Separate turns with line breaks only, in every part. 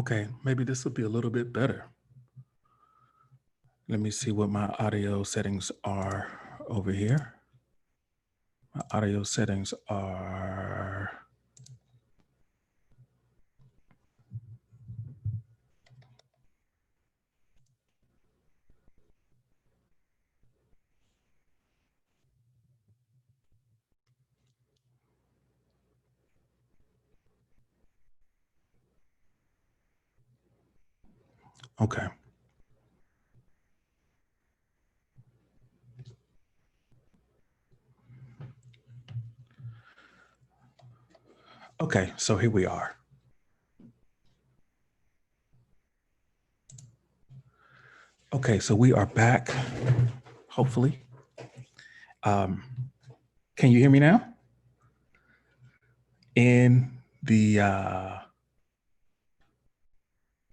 Okay, maybe this will be a little bit better. Let me see what my audio settings are over here. My audio settings are, okay. Okay, so here we are. Okay, so we are back, hopefully. Um, can you hear me now? In the,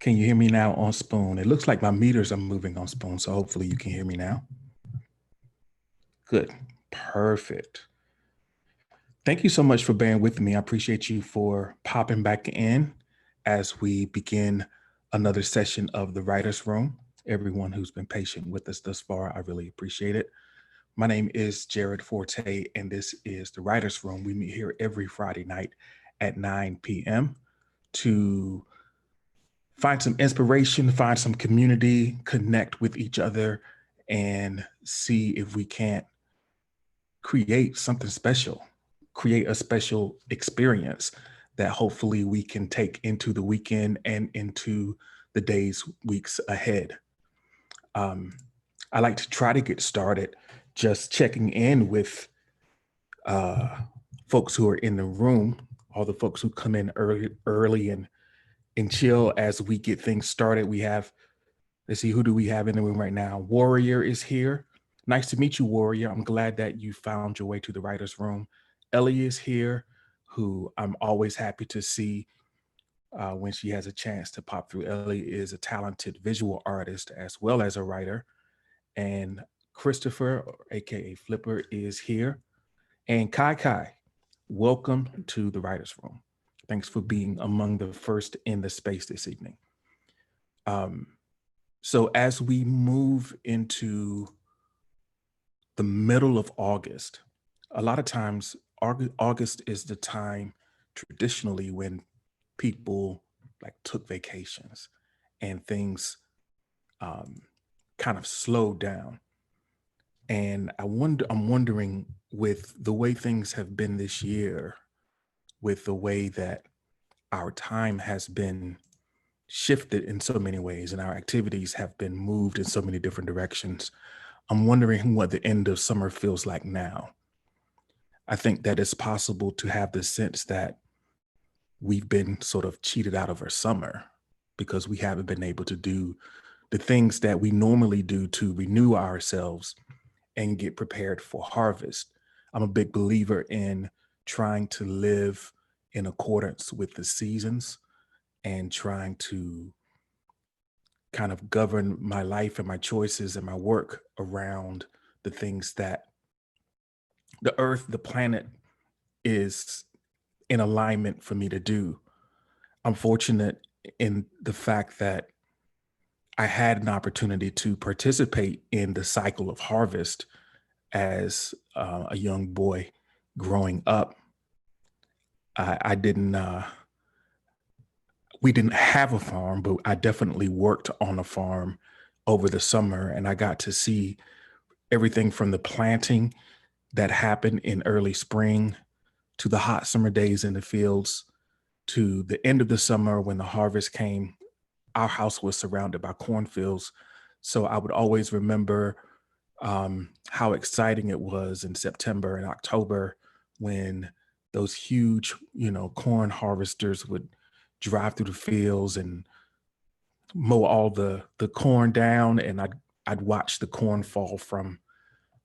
can you hear me now on Spoon? It looks like my meters are moving on Spoon, so hopefully you can hear me now. Good, perfect. Thank you so much for bearing with me. I appreciate you for popping back in as we begin another session of the Writer's Room. Everyone who's been patient with us thus far, I really appreciate it. My name is Jared Forte, and this is the Writer's Room. We meet here every Friday night at 9 p.m. to find some inspiration, find some community, connect with each other, and see if we can't create something special, create a special experience that hopefully we can take into the weekend and into the days, weeks ahead. Um, I like to try to get started just checking in with uh, folks who are in the room, all the folks who come in early and chill as we get things started. We have, let's see, who do we have in the room right now? Warrior is here. Nice to meet you, Warrior. I'm glad that you found your way to the writer's room. Ellie is here, who I'm always happy to see when she has a chance to pop through. Ellie is a talented visual artist as well as a writer. And Christopher, AKA Flipper, is here. And Kai Kai, welcome to the writer's room. Thanks for being among the first in the space this evening. So as we move into the middle of August, a lot of times August is the time traditionally when people like took vacations and things kind of slowed down. And I'm wondering, with the way things have been this year, with the way that our time has been shifted in so many ways and our activities have been moved in so many different directions, I'm wondering what the end of summer feels like now. I think that it's possible to have the sense that we've been sort of cheated out of our summer because we haven't been able to do the things that we normally do to renew ourselves and get prepared for harvest. I'm a big believer in trying to live in accordance with the seasons and trying to kind of govern my life and my choices and my work around the things that the earth, the planet is in alignment for me to do. I'm fortunate in the fact that I had an opportunity to participate in the cycle of harvest as a young boy growing up. I didn't, we didn't have a farm, but I definitely worked on a farm over the summer, and I got to see everything from the planting that happened in early spring to the hot summer days in the fields to the end of the summer when the harvest came. Our house was surrounded by cornfields. So I would always remember how exciting it was in September and October when those huge, corn harvesters would drive through the fields and mow all the corn down, and I'd watch the corn fall from,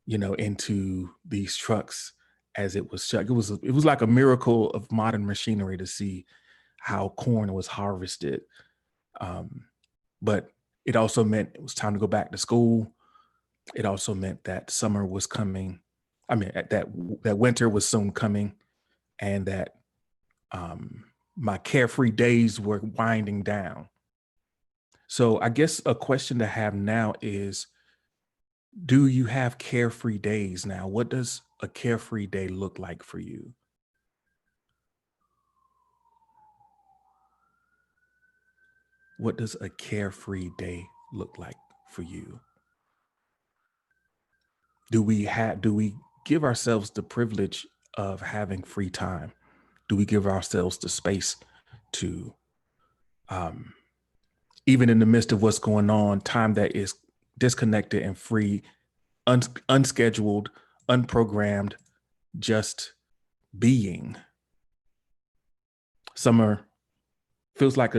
into these trucks as it was shucked. It was like a miracle of modern machinery to see how corn was harvested. Um, but it also meant it was time to go back to school. It also meant that summer was coming. I mean, that winter was soon coming, and that my carefree days were winding down. So I guess a question to have now is, do you have carefree days now? What does a carefree day look like for you? What does a carefree day look like for you? Do we give ourselves the privilege of having free time? Do we give ourselves the space to, um, even in the midst of what's going on, time that is disconnected and free, unscheduled, unprogrammed, just being? Summer feels like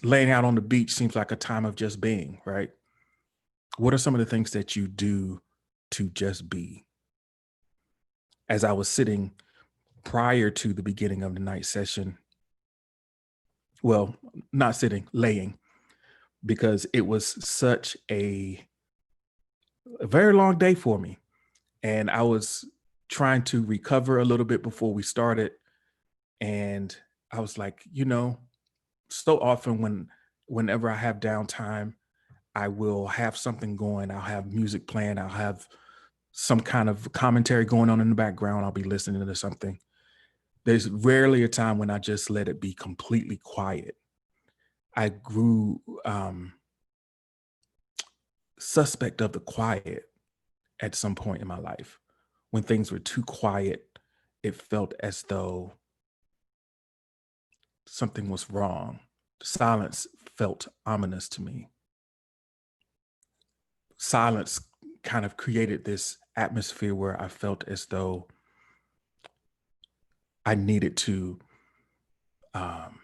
laying out on the beach seems like a time of just being, right? What are some of the things that you do to just be? As I was sitting prior to the beginning of the night session, well, not sitting, laying, because it was such a very long day for me. And I was trying to recover a little bit before we started. And I was like, so often whenever I have downtime, I will have something going. I'll have music playing. I'll have some kind of commentary going on in the background. I'll be listening to something. There's rarely a time when I just let it be completely quiet. I grew suspect of the quiet at some point in my life. When things were too quiet, it felt as though something was wrong. Silence felt ominous to me. Silence kind of created this atmosphere where I felt as though I needed to um,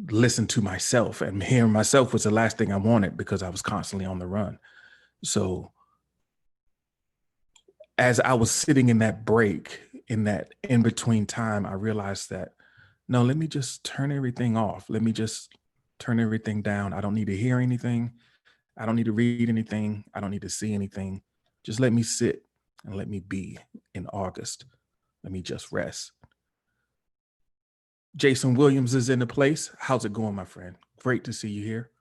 listen to myself, and hearing myself was the last thing I wanted because I was constantly on the run. So as I was sitting in that break, in that in between time, I realized that no, let me just turn everything off. Let me just turn everything down. I don't need to hear anything. I don't need to read anything. I don't need to see anything. Just let me sit and let me be in August. Let me just rest. Jason Williams is in the place. How's it going, my friend? Great to see you here.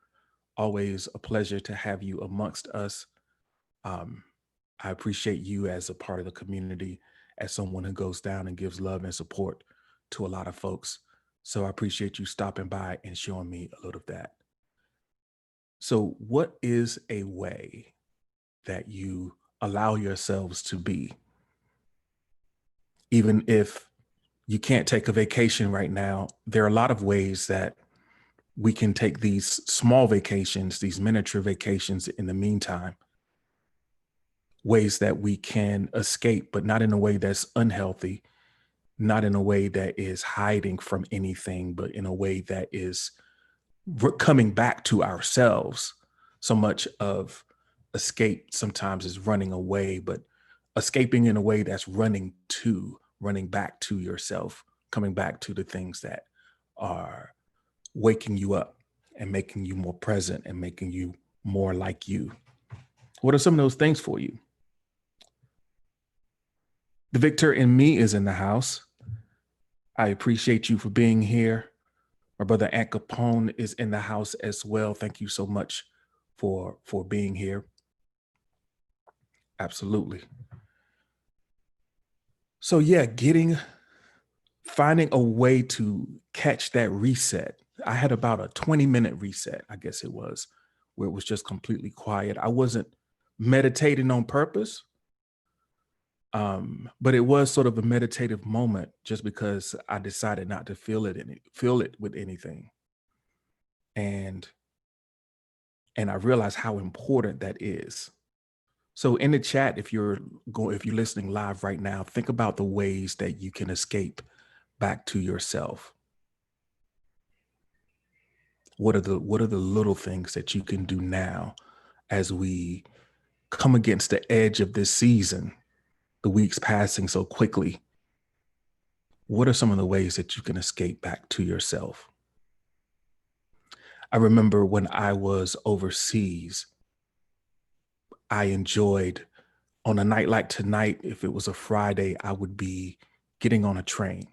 Always a pleasure to have you amongst us. Um, I appreciate you as a part of the community, as someone who goes down and gives love and support to a lot of folks. So I appreciate you stopping by and showing me a little of that. So, what is a way that you allow yourselves to be, even if you can't take a vacation right now? There are a lot of ways that we can take these small vacations, these miniature vacations in the meantime, ways that we can escape, but not in a way that's unhealthy, not in a way that is hiding from anything, but in a way that is coming back to ourselves. So much of escape sometimes is running away, but escaping in a way that's running back to yourself, coming back to the things that are waking you up and making you more present and making you more like you. What are some of those things for you? The Victor in me is in the house. I appreciate you for being here. My brother Ant Capone is in the house as well. Thank you so much for being here. Absolutely. So yeah, finding a way to catch that reset. I had about a 20-minute reset, I guess it was, where it was just completely quiet. I wasn't meditating on purpose, but it was sort of a meditative moment just because I decided not to feel it with anything. And and I realized how important that is. So in the chat, if you're listening live right now, think about the ways that you can escape back to yourself. What are the little things that you can do now as we come against the edge of this season, the weeks passing so quickly? What are some of the ways that you can escape back to yourself? I remember when I was overseas, I enjoyed, on a night like tonight, if it was a Friday, I would be getting on a train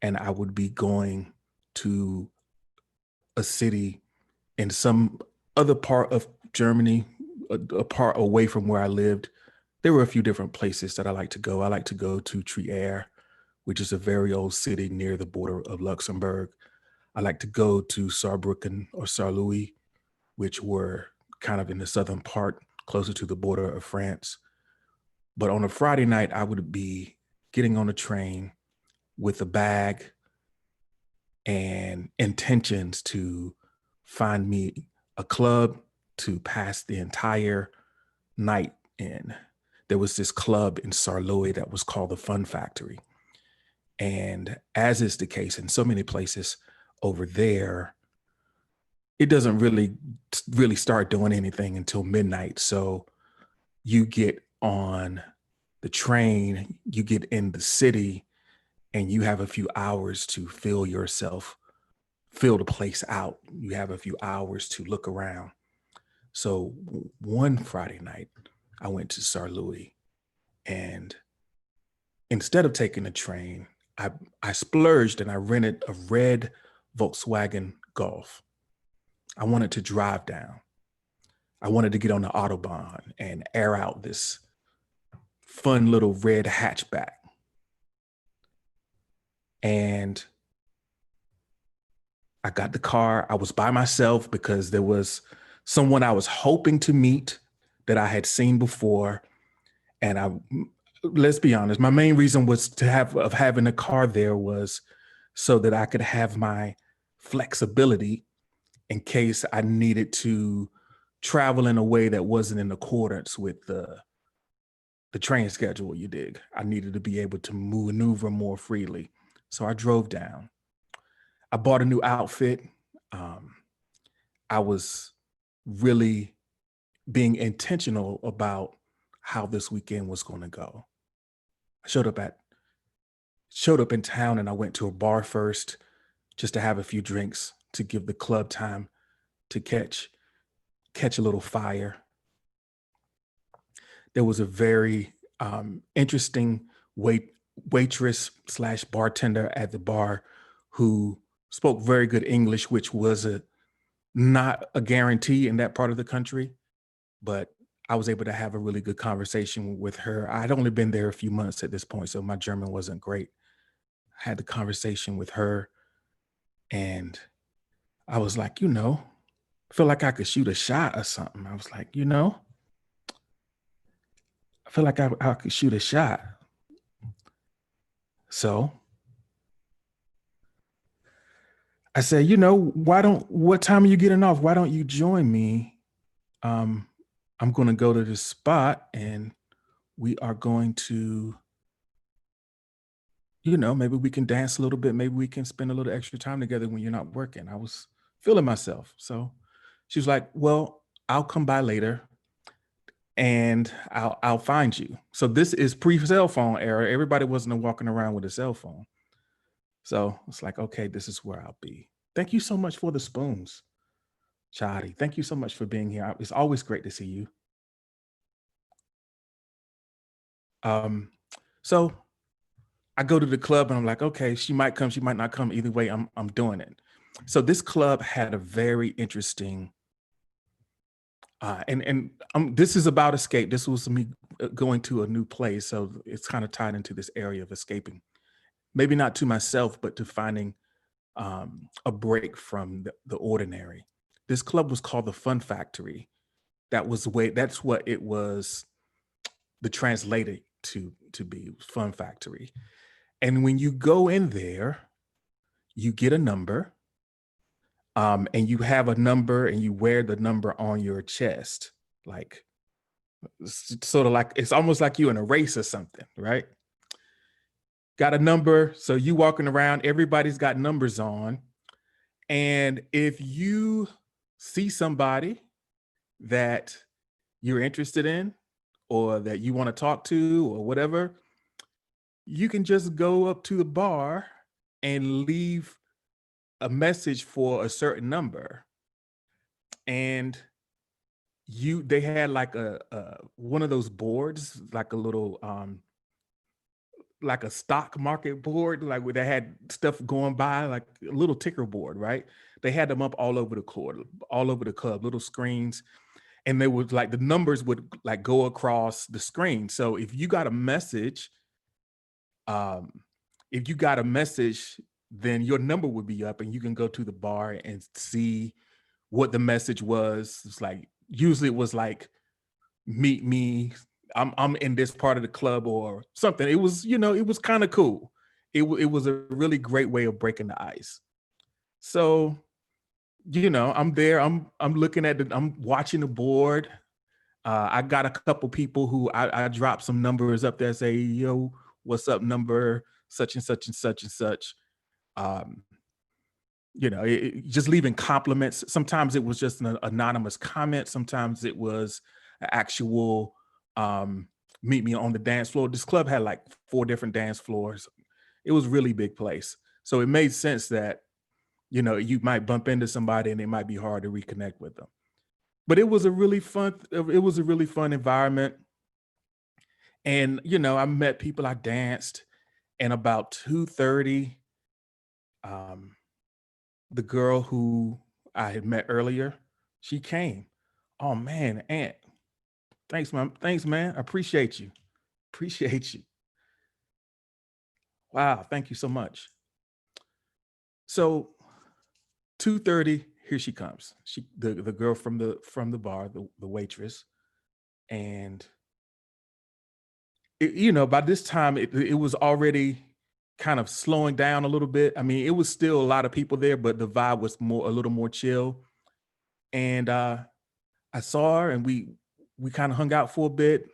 and I would be going to a city in some other part of Germany, a part away from where I lived, there were a few different places that I like to go. I like to go to Trier, which is a very old city near the border of Luxembourg. I like to go to Saarbrücken or Saarlouis, which were kind of in the southern part, closer to the border of France. But on a Friday night, I would be getting on a train with a bag and intentions to find me a club to pass the entire night in. There was this club in Saarlouis that was called the Fun Factory. And as is the case in so many places over there, it doesn't really start doing anything until midnight. So you get on the train, you get in the city, and you have a few hours to feel the place out. You have a few hours to look around. So one Friday night, I went to Saarlouis, and instead of taking a train, I splurged and I rented a red Volkswagen Golf. I wanted to drive down. I wanted to get on the Autobahn and air out this fun little red hatchback. And I got the car. I was by myself because there was someone I was hoping to meet that I had seen before. And let's be honest, my main reason was of having a car there was so that I could have my flexibility in case I needed to travel in a way that wasn't in accordance with the train schedule, you dig. I needed to be able to maneuver more freely. So I drove down. I bought a new outfit. I was really being intentional about how this weekend was going to go. I showed up in town, and I went to a bar first just to have a few drinks to give the club time to catch a little fire. There was a very interesting waitress / bartender at the bar who spoke very good English, which was not a guarantee in that part of the country, but I was able to have a really good conversation with her. I'd only been there a few months at this point, so my German wasn't great. I had the conversation with her, and I was like, I feel like I could shoot a shot or something. I was like, I feel like I could shoot a shot. So I said, what time are you getting off? Why don't you join me? I'm going to go to this spot, and we are going to, maybe we can dance a little bit. Maybe we can spend a little extra time together when you're not working. I was feeling myself. So she was like, well, I'll come by later and I'll find you. So this is pre-cell phone era. Everybody wasn't walking around with a cell phone. So it's like, okay, this is where I'll be. Thank you so much for the spoons, Chadi. Thank you so much for being here. It's always great to see you. So I go to the club and I'm like, okay, she might come, she might not come. Either way, I'm doing it. So this club had a very interesting, this is about escape. This was me going to a new place, so it's kind of tied into this area of escaping. Maybe not to myself, but to finding a break from the ordinary. This club was called the Fun Factory. That's what it was. The translated to be Fun Factory. And when you go in there, you get a number, and you have a number, and you wear the number on your chest, like sort of like it's almost like you in a race or something, right? Got a number, so you walking around, everybody's got numbers on, and if you see somebody that you're interested in or that you want to talk to or whatever, you can just go up to the bar and leave a message for a certain number. And they had like a one of those boards, like a little like a stock market board, like where they had stuff going by, like a little ticker board, right? They had them up all over the court, all over the club, little screens, and they would like the numbers would like go across the screen. So um, if you got a message, then your number would be up, and you can go to the bar and see what the message was. It's like usually it was like meet me. I'm in this part of the club or something. It was, it was kind of cool. It was a really great way of breaking the ice. So, I'm there. I'm looking at I'm watching the board. I got a couple people who I dropped some numbers up there, say, yo, what's up, number such and such and such and such. Um, just leaving compliments. Sometimes it was just an anonymous comment. Sometimes it was an actual meet me on the dance floor. This club had like 4 different dance floors. It was a really big place. So it made sense that, you might bump into somebody and it might be hard to reconnect with them. But it was a really fun environment. And, I met people, I danced, and about 2:30, um, the girl who I had met earlier, she came. Oh man, Aunt, thanks, man. Thanks, man. I appreciate you. Appreciate you. Wow, thank you so much. So 2:30, here she comes. The girl from the bar, the waitress. And by this time it was already kind of slowing down a little bit. I mean, it was still a lot of people there, but the vibe was a little more chill. And I saw her and we kind of hung out for a bit.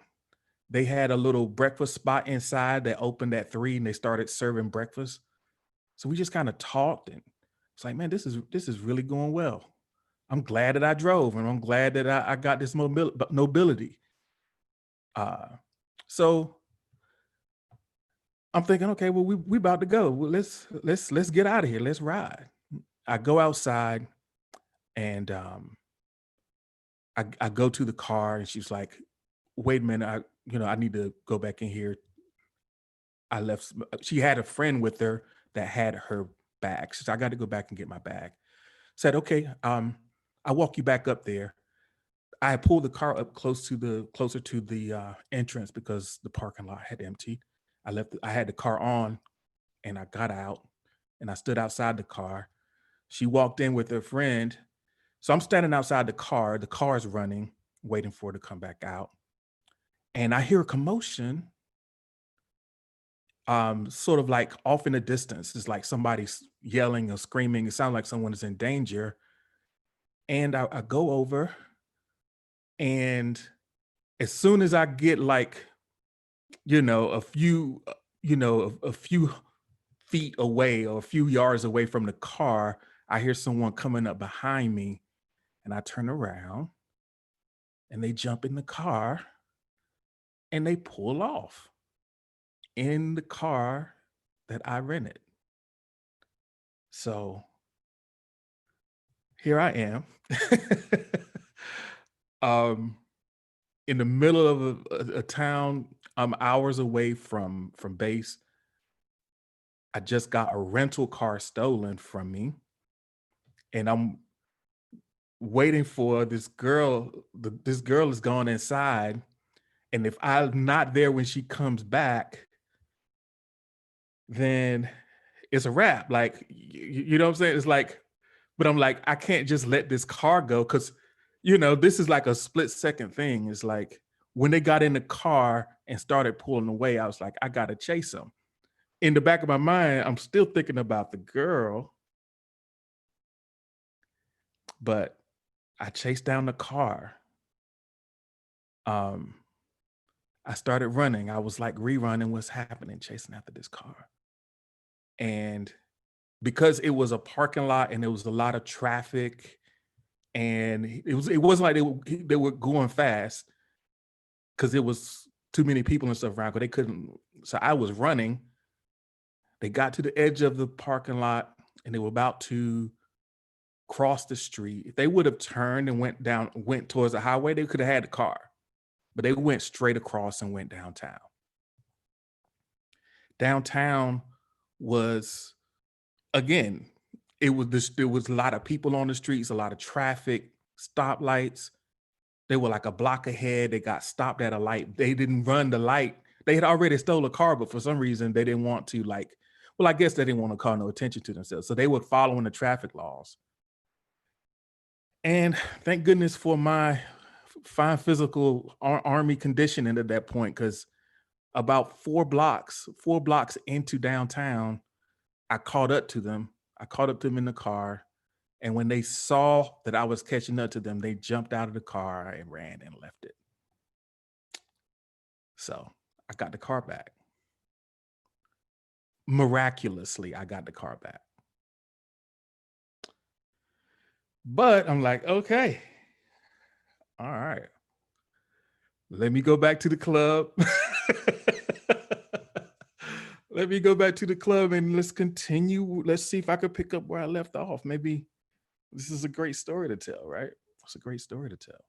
They had a little breakfast spot inside that opened at 3 and they started serving breakfast. So we just kind of talked and it's like, man, this is really going well. I'm glad that I drove and I'm glad that I got this nobility. Uh, so I'm thinking, okay, well, we about to go. Well, let's get out of here. Let's ride. I go outside and I go to the car and she's like, wait a minute, I need to go back in here. She had a friend with her that had her bag. She said, I got to go back and get my bag. Said, okay, I'll walk you back up there. I pulled the car up closer to the entrance because the parking lot had emptied. I had the car on and I got out and I stood outside the car. She walked in with her friend. So I'm standing outside the car. The car is running, waiting for her to come back out. And I hear a commotion, sort of like off in the distance. It's like somebody's yelling or screaming. It sounds like someone is in danger. And I go over, and as soon as I get like, a few, a few feet away or a few yards away from the car, I hear someone coming up behind me and I turn around and they jump in the car and they pull off in the car that I rented. So here I am, um, in the middle of a town. I'm hours away from base. I just got a rental car stolen from me, and I'm waiting for this girl. This girl is gone inside, and if I'm not there when she comes back, then it's a wrap. Like, you know what I'm saying? It's like, but I'm like, I can't just let this car go because, this is like a split second thing. It's like when they got in the car and started pulling away, I was like, I gotta chase them. In the back of my mind, I'm still thinking about the girl, but I chased down the car. Um, I started running. I was like rerunning what's happening, chasing after this car. And because it was a parking lot and there was a lot of traffic and it wasn't like they were going fast because there was too many people and stuff around because they couldn't. So I was running. They got to the edge of the parking lot and they were about to cross the street. If they would have turned and went towards the highway, they could have had the car. But they went straight across and went downtown. Downtown was, again, there was a lot of people on the streets, a lot of traffic, stoplights. They were like a block ahead. They got stopped at a light. They didn't run the light. They had already stole a car, but for some reason they didn't want to, like, well, I guess they didn't want to call no attention to themselves. So they were following the traffic laws. And thank goodness for my fine physical army conditioning at that point, because about 4 blocks into downtown, I caught up to them. I caught up to them in the car. And when they saw that I was catching up to them, they jumped out of the car and ran and left it. So I got the car back. Miraculously, I got the car back. But I'm like, okay, all right. Let me go back to the club. Let me go back to the club and let's continue. Let's see if I could pick up where I left off. Maybe this is a great story to tell, right? It's a great story to tell.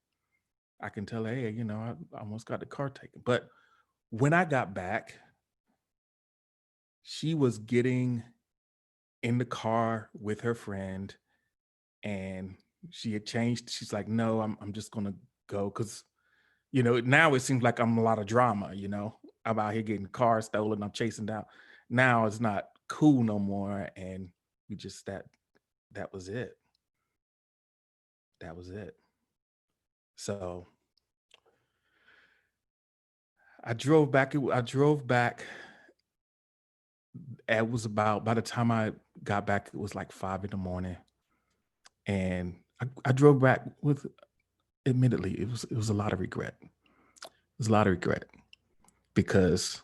I can tell, hey, I almost got the car taken. But when I got back, she was getting in the car with her friend and she had changed. She's like, no, I'm just gonna go. Cause now it seems like I'm a lot of drama, I'm out here getting cars stolen, I'm chasing down. Now it's not cool no more. And we just that was it. That was it. So I drove back. I drove back. It was about, by the time I got back, it was like 5 in the morning. And I drove back with, admittedly, it was a lot of regret. It was a lot of regret because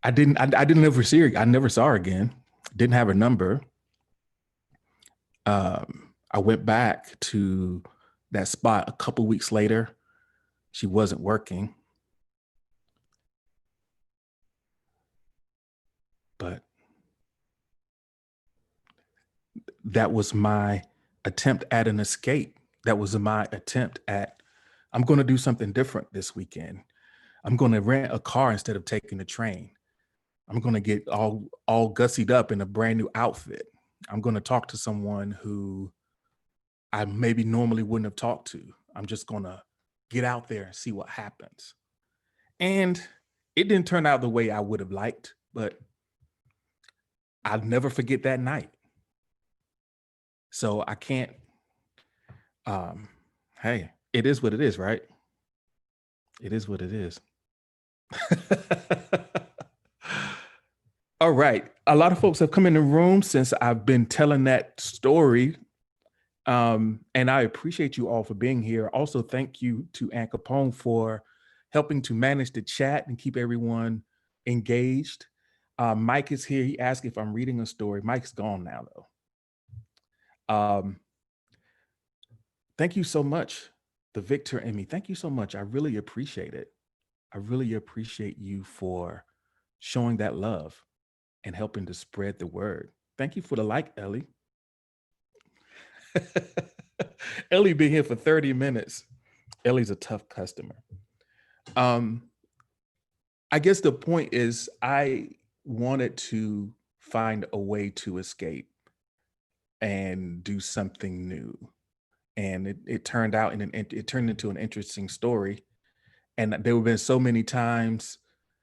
I didn't ever see her. I never saw her again. Didn't have her number. I went back to that spot a couple weeks later. She wasn't working. But that was my attempt at an escape. That was my attempt at, I'm going to do something different this weekend. I'm going to rent a car instead of taking the train. I'm going to get all gussied up in a brand new outfit. I'm going to talk to someone who I maybe normally wouldn't have talked to. I'm just going to get out there and see what happens. And it didn't turn out the way I would have liked, but I'll never forget that night. So I can't, hey, it is what it is, right? It is what it is. All right. A lot of folks have come in the room since I've been telling that story. And I appreciate you all for being here. Also, thank you to Ann Capone for helping to manage the chat and keep everyone engaged. Mike is here. He asked if I'm reading a story. Mike's gone now, though. Thank you so much, the Victor and me. Thank you so much. I really appreciate it. I really appreciate you for showing that love and helping to spread the word. Thank you for the like, Ellie. Ellie been here for 30 minutes. Ellie's a tough customer. I guess the point is I wanted to find a way to escape and do something new. And it turned out it turned into an interesting story. And there have been so many times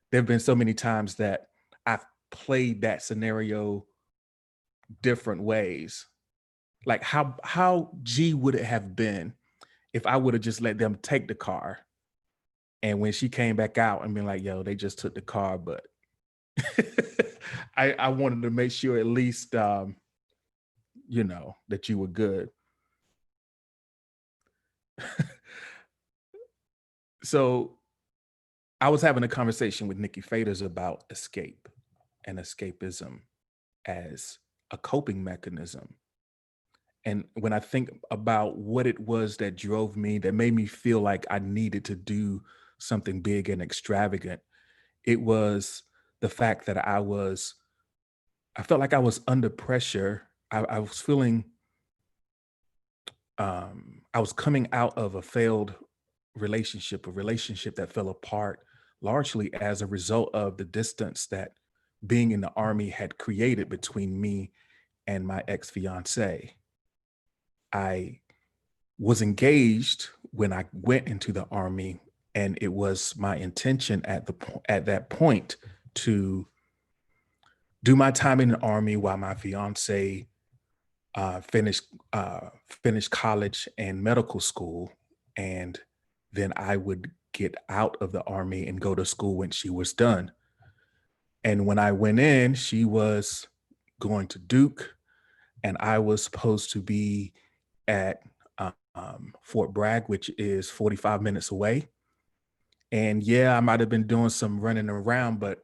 that I've played that scenario different ways. Like how G would it have been if I would have just let them take the car, and when she came back out and been like, yo, they just took the car, but I wanted to make sure at least that you were good. So I was having a conversation with Nikki Faders about escape and escapism as a coping mechanism. And when I think about what it was that drove me, that made me feel like I needed to do something big and extravagant, it was the fact that I felt like I was under pressure. I was feeling, I was coming out of a failed relationship, a relationship that fell apart largely as a result of the distance that being in the Army had created between me and my ex-fiance. I was engaged when I went into the Army, and it was my intention at that point to do my time in the Army while my fiance uh, finished finished college and medical school, and then I would get out of the Army and go to school when she was done. And when I went in, she was going to Duke, and I was supposed to be at Fort Bragg, which is 45 minutes away. And yeah, I might have been doing some running around, but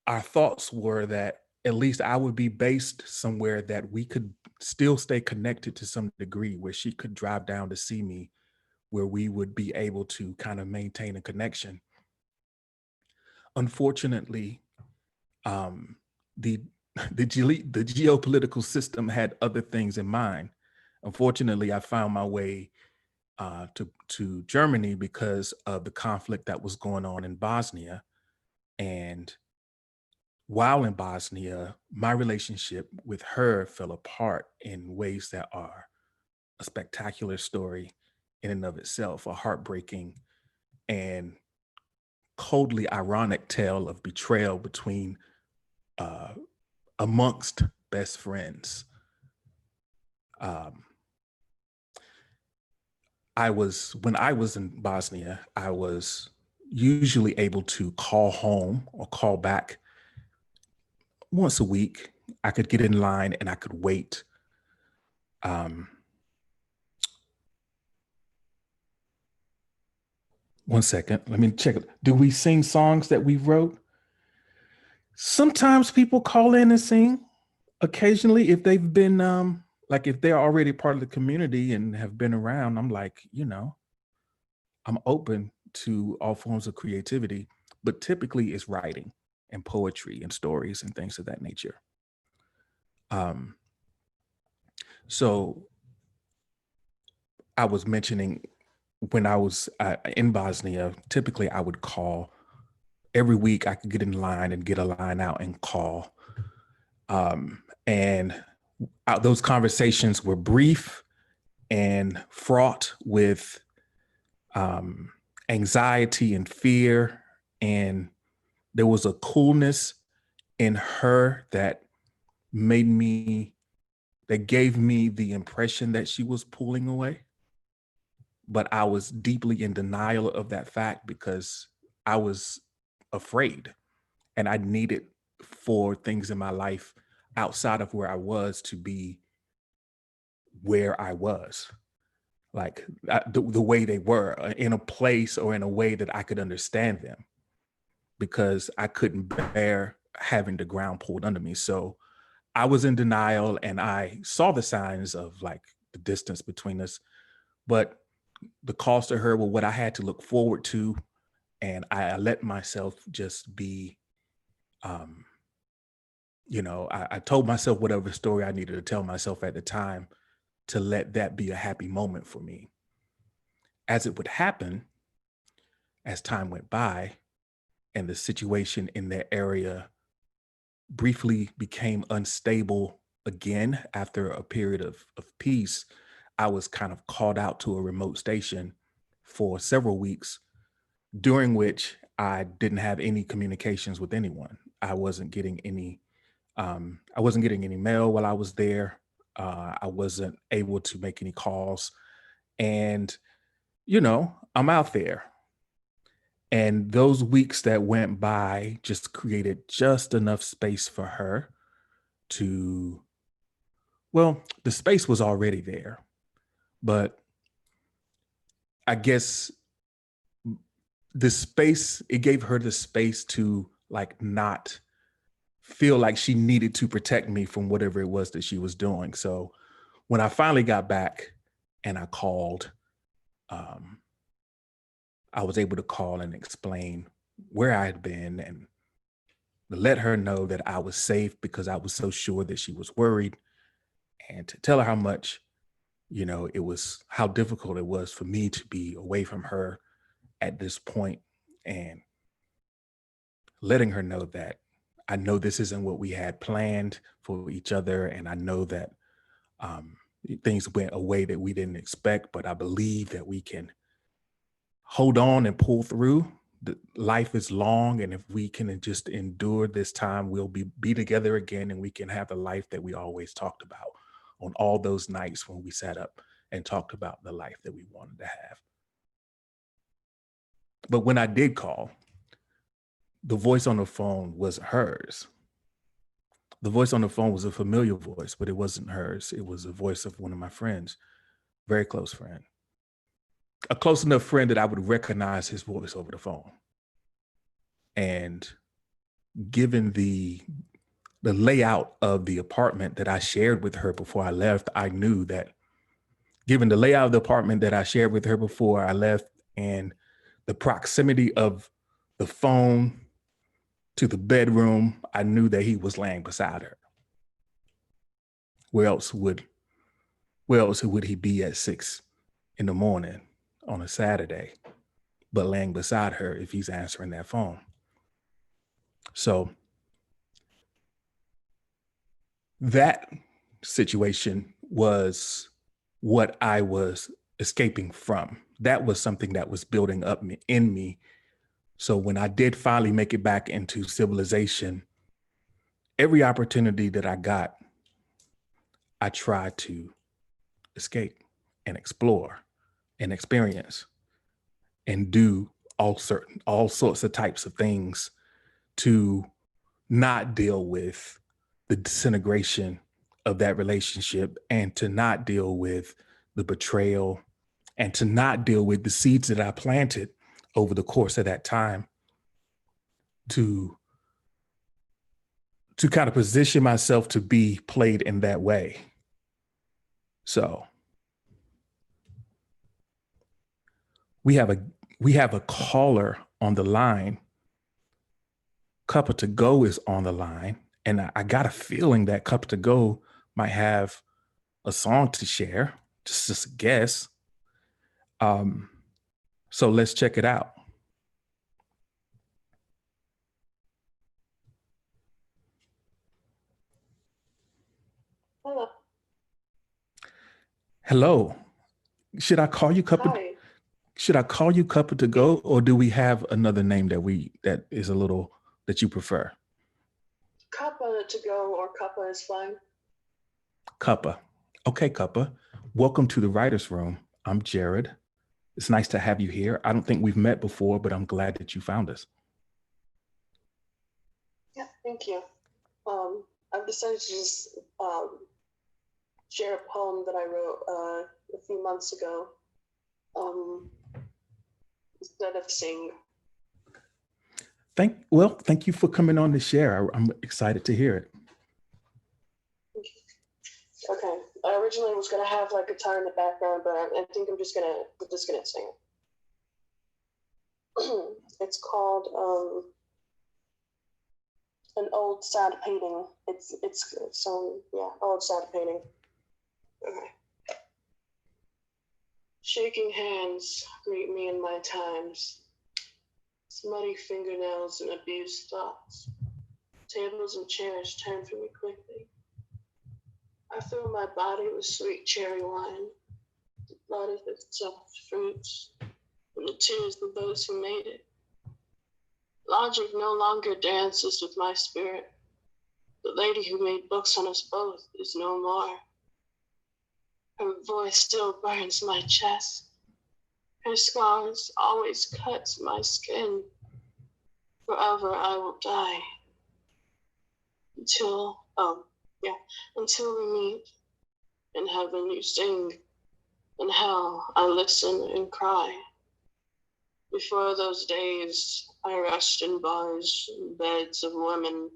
our thoughts were that at least I would be based somewhere that we could still stay connected to some degree, where she could drive down to see me, where we would be able to kind of maintain a connection. Unfortunately, um, the the geopolitical system had other things in mind. Unfortunately, I found my way to Germany because of the conflict that was going on in Bosnia. And while in Bosnia, my relationship with her fell apart in ways that are a spectacular story in and of itself, a heartbreaking and coldly ironic tale of betrayal between uh, amongst best friends. Um, when I was in Bosnia, I was usually able to call home or call back once a week. I could get in line and I could wait. Um, One second, let me check it. Do we sing songs that we wrote? Sometimes people call in and sing. Occasionally, if they've been like if they're already part of the community and have been around, I'm like, I'm open to all forms of creativity, but typically it's writing and poetry and stories and things of that nature. Um, so I was mentioning when I was in Bosnia, typically I would call every week. I could get in line and get a line out and call. And those conversations were brief and fraught with um, anxiety and fear. And there was a coolness in her made me, that gave me the impression that she was pulling away. But I was deeply in denial of that fact because I was afraid and I needed for things in my life outside of where I was to be where I was, like the way they were in a place or in a way that I could understand them, because I couldn't bear having the ground pulled under me. So I was in denial and I saw the signs of like the distance between us, but the cost to her were what I had to look forward to. And I let myself just be, um, I told myself whatever story I needed to tell myself at the time to let that be a happy moment for me. As it would happen, as time went by and the situation in that area briefly became unstable again after a period of peace, I was kind of called out to a remote station for several weeks, during which I didn't have any communications with anyone. I wasn't getting any mail while I was there. I wasn't able to make any calls. And, I'm out there. And those weeks that went by just created just enough space for her to, well, the space was already there, but I guess it gave her the space to like not feel like she needed to protect me from whatever it was that she was doing. So when I finally got back and I called, um, I was able to call and explain where I had been and let her know that I was safe because I was so sure that she was worried, and to tell her how much it was how difficult it was for me to be away from her at this point, and letting her know that I know this isn't what we had planned for each other. And I know that um, things went a way that we didn't expect, but I believe that we can hold on and pull through. Life is long, and if we can just endure this time, we'll be together again, and we can have the life that we always talked about on all those nights when we sat up and talked about the life that we wanted to have. But when I did call, the voice on the phone was hers. The voice on the phone was a familiar voice, but it wasn't hers. It was a voice of one of my friends, very close friend, a close enough friend that I would recognize his voice over the phone. And given the layout of the apartment that I shared with her before I left, I knew that given the layout of the apartment that I shared with her before I left and the proximity of the phone to the bedroom, I knew that he was laying beside her. Where else would he be at 6 a.m. on a Saturday, but laying beside her if he's answering that phone? So that situation was what I was escaping from. That was something that was building up in me. So when I did finally make it back into civilization, every opportunity that I got, I tried to escape and explore and experience and do all sorts of types of things to not deal with the disintegration of that relationship, and to not deal with the betrayal, and to not deal with the seeds that I planted over the course of that time, to kind of position myself to be played in that way. So we have a caller on the line. Cuppa to Go is on the line, and I got a feeling that Cuppa to Go might have a song to share, just a guess. So let's check it out.
Hello.
Hello. Should I call you Cuppa?
Hi.
Should I call you Cuppa to Go, or do we have another name that is a little that you prefer?
Cuppa to Go or Cuppa is fine.
Cuppa. Okay, Cuppa. Welcome to the Writers Room. I'm Jared. It's nice to have you here. I don't think we've met before, but I'm glad that you found us.
Yeah, thank you. I've decided to just share a poem that I wrote a few months ago instead of sing.
Thank you for coming on to share. I'm excited to hear it.
Okay. I originally was gonna have like guitar in the background, but I think I'm just gonna sing it. It's called An Old Sad Painting. It's Old Sad Painting. Okay. Shaking hands greet me in my times. Smutty fingernails and abused thoughts. Tables and chairs turn from me quickly. I fill my body with sweet cherry wine, the blood of its soft fruits, and the tears of those who made it. Logic no longer dances with my spirit. The lady who made books on us both is no more. Her voice still burns my chest. Her scars always cuts my skin. Forever I will die. Until we meet. In heaven you sing. In hell I listen and cry. Before those days, I rushed in bars and beds of women,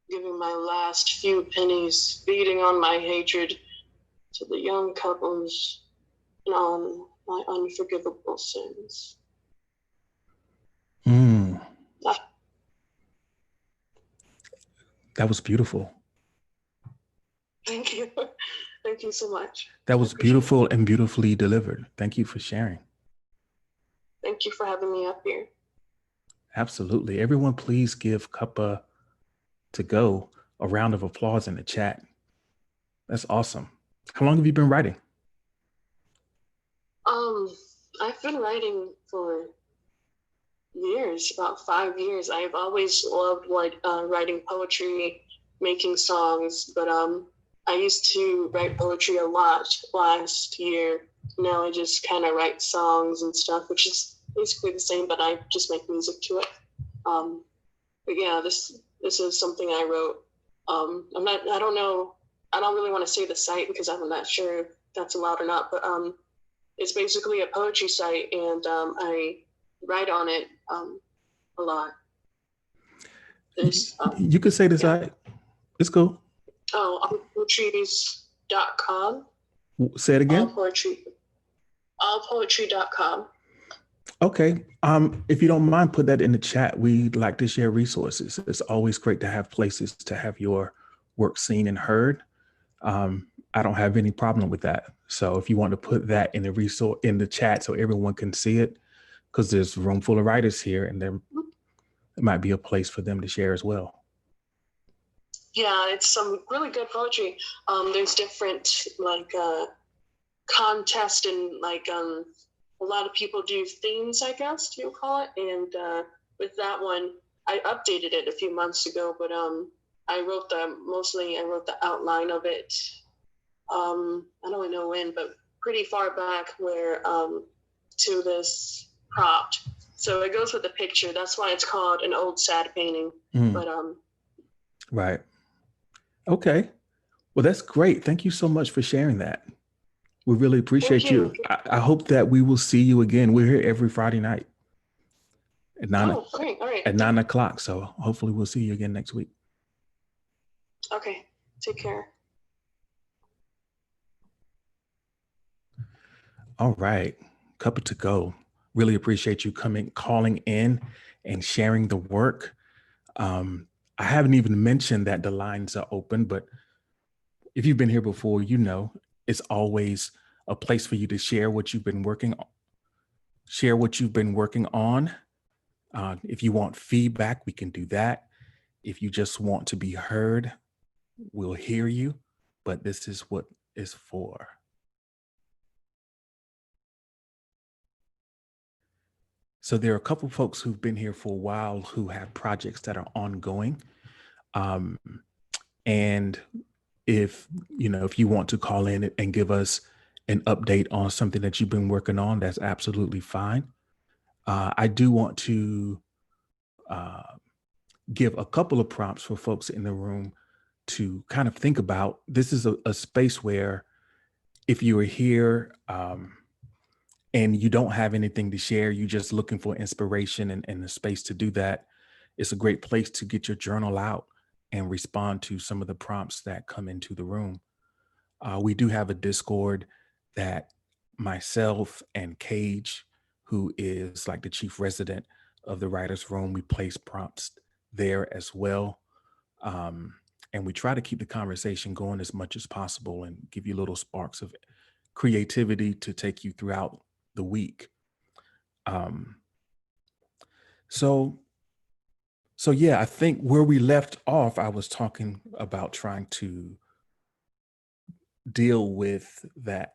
giving my last few pennies, feeding on my hatred to the young couples and on my unforgivable sins.
That was beautiful.
Thank you. Thank you so much.
That
I
was
appreciate it.
beautiful and beautifully delivered. Thank you for sharing.
Thank you for having me up here.
Absolutely. Everyone, please give Cuppa to Go a round of applause in the chat. That's awesome. How long have you been writing?
I've been writing for years, about 5 years. I've always loved writing poetry, making songs, but I used to write poetry a lot last year. Now I just kind of write songs and stuff, which is basically the same, but I just make music to it. But yeah, this is something I wrote. I don't know, I don't really want to say the site because I'm not sure if that's allowed or not, but it's basically a poetry site, and I write on it a lot.
You could say the site. It's cool.
Oh, allpoetries.com.
Say it again.
Allpoetry.com.
Okay. If you don't mind, put that in the chat. We'd like to share resources. It's always great to have places to have your work seen and heard. I don't have any problem with that. So if you want to put that in the chat so everyone can see it, because there's a room full of writers here, and there might be a place for them to share as well.
Yeah, it's some really good poetry. There's different contests, and a lot of people do themes, I guess you call it. And with that one, I updated it a few months ago, but I wrote the outline of it. I don't really know when, but pretty far back where to this prompt. So it goes with the picture. That's why it's called an old sad painting. But
right. Okay. Well, that's great. Thank you so much for sharing that. We really appreciate you. I hope that we will see you again. We're here every Friday night at 9
great. All right.
at 9 o'clock. So hopefully we'll see you again next week.
Okay. Take care.
All right. Cuppa to Go. Really appreciate you calling in and sharing the work. I haven't even mentioned that the lines are open, but if you've been here before, you know it's always a place for you to share what you've been working on. If you want feedback, we can do that. If you just want to be heard, we'll hear you, but this is what it's for. So there are a couple folks who've been here for a while who have projects that are ongoing. And if you want to call in and give us an update on something that you've been working on, that's absolutely fine. I do want to give a couple of prompts for folks in the room to kind of think about. This is a space where if you are here and you don't have anything to share, you're just looking for inspiration and a space to do that, it's a great place to get your journal out and respond to some of the prompts that come into the room. We do have a Discord that myself and Cage, who is like the chief resident of the writer's room, we place prompts there as well. And we try to keep the conversation going as much as possible and give you little sparks of creativity to take you throughout the week. So yeah, I think where we left off, I was talking about trying to deal with that,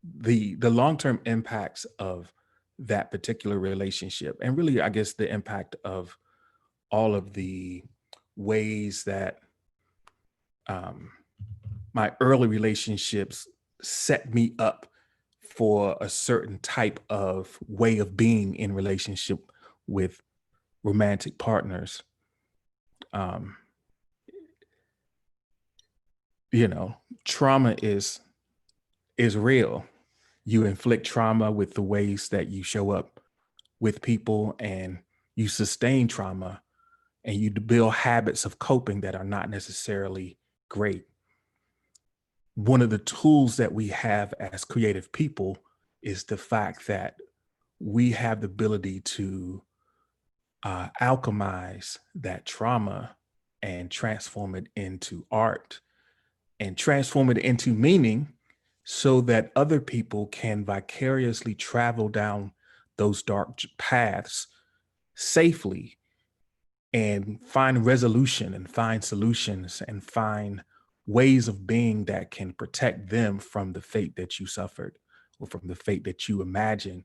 the long-term impacts of that particular relationship, and really, I guess, the impact of all of the ways that my early relationships set me up for a certain type of way of being in relationship with romantic partners. Trauma is real. You inflict trauma with the ways that you show up with people, and you sustain trauma, and you build habits of coping that are not necessarily great. One of the tools that we have as creative people is the fact that we have the ability to alchemize that trauma and transform it into art and transform it into meaning so that other people can vicariously travel down those dark paths safely and find resolution and find solutions and find ways of being that can protect them from the fate that you suffered or from the fate that you imagine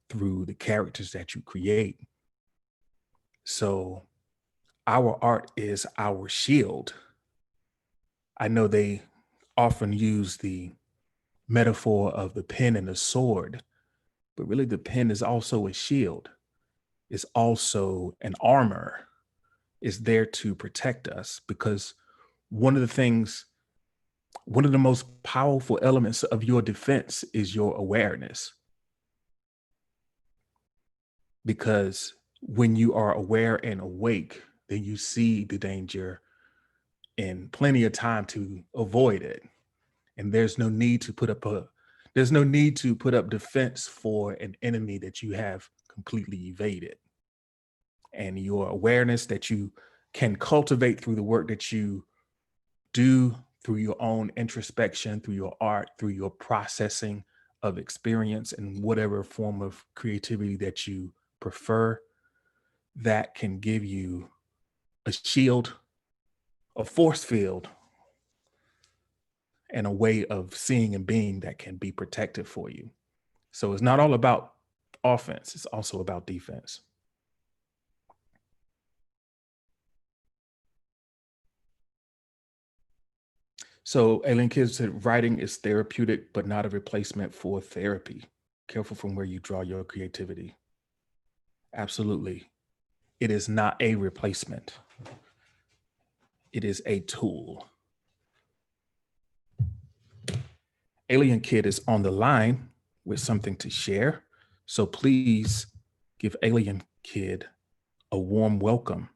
through the characters that you create. So our art is our shield. I know they often use the metaphor of the pen and the sword, but really the pen is also a shield. It's also an armor. It's there to protect us because one of the things, one of the most powerful elements of your defense is your awareness. Because when you are aware and awake, then you see the danger and plenty of time to avoid it. And there's no need to put up defense for an enemy that you have completely evaded. And your awareness that you can cultivate through the work that you do, through your own introspection, through your art, through your processing of experience and whatever form of creativity that you prefer, that can give you a shield, a force field, and a way of seeing and being that can be protective for you. So it's not all about offense, it's also about defense. So Alien Kids said writing is therapeutic, but not a replacement for therapy. Careful from where you draw your creativity. Absolutely. It is not a replacement. It is a tool. Alien Kid is on the line with something to share. So please give Alien Kid a warm welcome.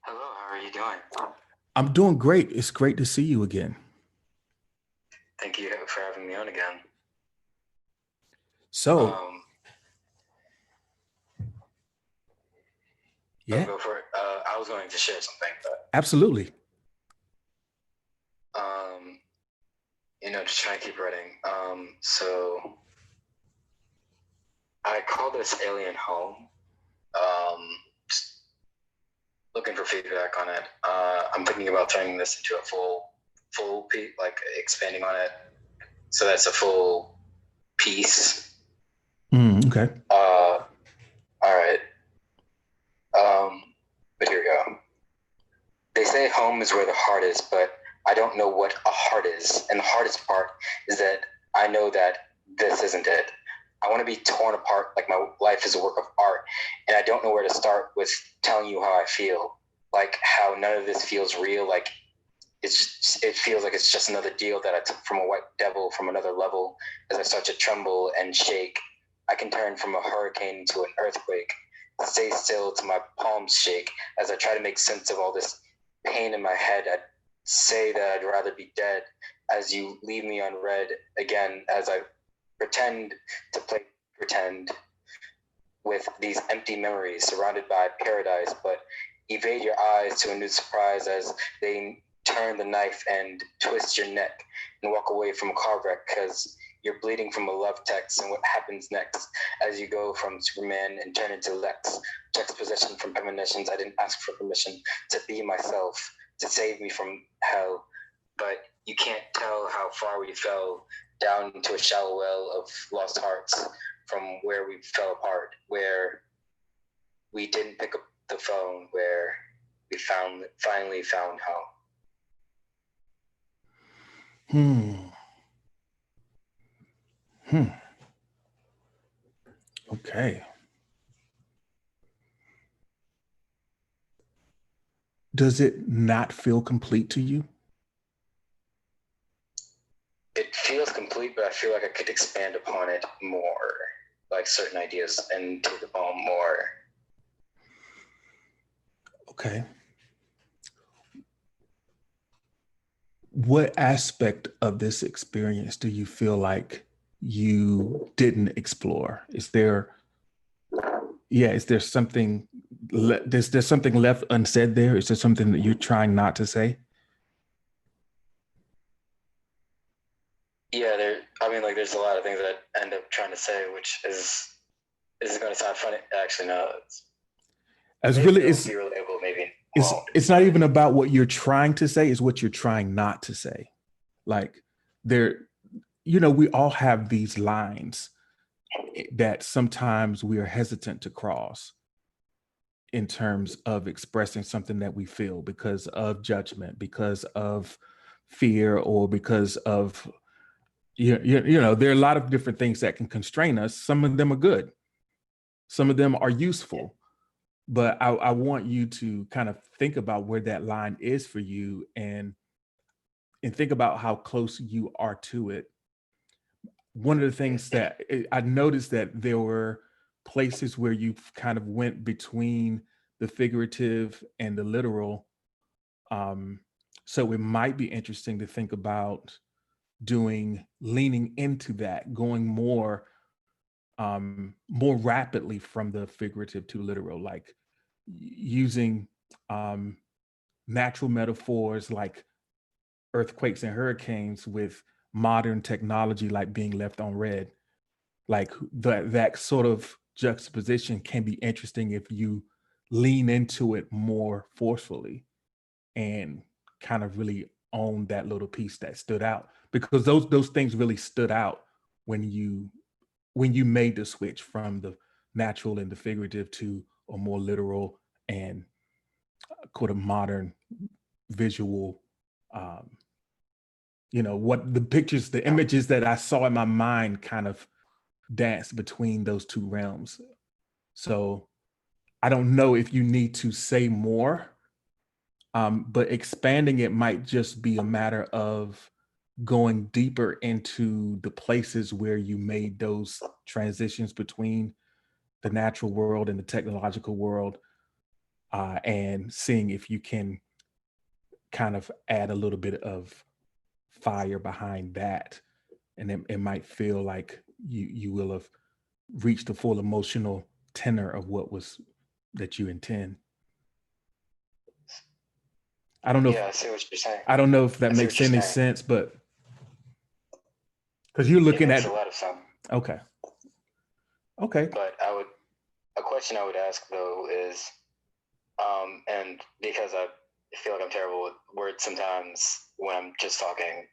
Hello, how are you doing?
I'm doing great. It's great to see you again.
Thank you for having me on again.
So, yeah,
Go for it. I was going to share something, but
absolutely.
Just trying to keep writing. So I call this Alien Home. Just looking for feedback on it. I'm thinking about turning this into a full piece, like expanding on it, so that's a full piece.
Okay.
All right. But here we go. They say home is where the heart is, but I don't know what a heart is. And the hardest part is that I know that this isn't it. I want to be torn apart like my life is a work of art, and I don't know where to start with telling you how I feel. Like how none of this feels real. Like it feels like it's just another deal that I took from a white devil from another level. As I start to tremble and shake, I can turn from a hurricane to an earthquake. Stay still till my palms shake as I try to make sense of all this pain in my head. I'd say that I'd rather be dead as you leave me unread again as I pretend to play pretend with these empty memories surrounded by paradise, but evade your eyes to a new surprise as they turn the knife and twist your neck and walk away from a car wreck because you're bleeding from a love text. And what happens next as you go from Superman and turn into Lex? Juxtaposition from premonitions. I didn't ask for permission to be myself, to save me from hell. But you can't tell how far we fell down into a shallow well of lost hearts from where we fell apart, where we didn't pick up the phone, where we finally found home.
Okay. Does it not feel complete to you?
It feels complete, but I feel like I could expand upon it more, like certain ideas, and take the poem more.
Okay. What aspect of this experience do you feel like you didn't explore? Is there something there's something left unsaid there? Is there something that you're trying not to say?
Yeah, I mean, like, there's a lot of things that I end up trying to say, which isn't going to sound funny. Actually, no.
It's
Maybe
really
it'll
it's
be relatable. Maybe.
it's
Well,
it's not even about what you're trying to say, it's what you're trying not to say. Like there, we all have these lines that sometimes we are hesitant to cross in terms of expressing something that we feel because of judgment, because of fear, or because of there are a lot of different things that can constrain us. Some of them are good, some of them are useful, but I want you to kind of think about where that line is for you, and think about how close you are to it. One of the things that I noticed, that there were places where you kind of went between the figurative and the literal. Um, so it might be interesting to think about leaning into that, going more rapidly from the figurative to literal, like using um, natural metaphors like earthquakes and hurricanes with modern technology like being left on red. Like that sort of juxtaposition can be interesting if you lean into it more forcefully and kind of really own that little piece that stood out, because those things really stood out when you made the switch from the natural and the figurative to a more literal and quote a modern visual. um what the images that I saw in my mind kind of dance between those two realms. So I don't know if you need to say more, but expanding it might just be a matter of going deeper into the places where you made those transitions between the natural world and the technological world, and seeing if you can kind of add a little bit of fire behind that, and it might feel like you will have reached the full emotional tenor of what was that you intend. I don't know
yeah,
if
I see what you're saying.
I don't know if that
I see
makes
what you're
any
saying.
sense, but because you're
It
looking
makes a
at
lot of sense.
okay. Okay.
But a question I would ask though is, and because I feel like I'm terrible with words sometimes when I'm just talking,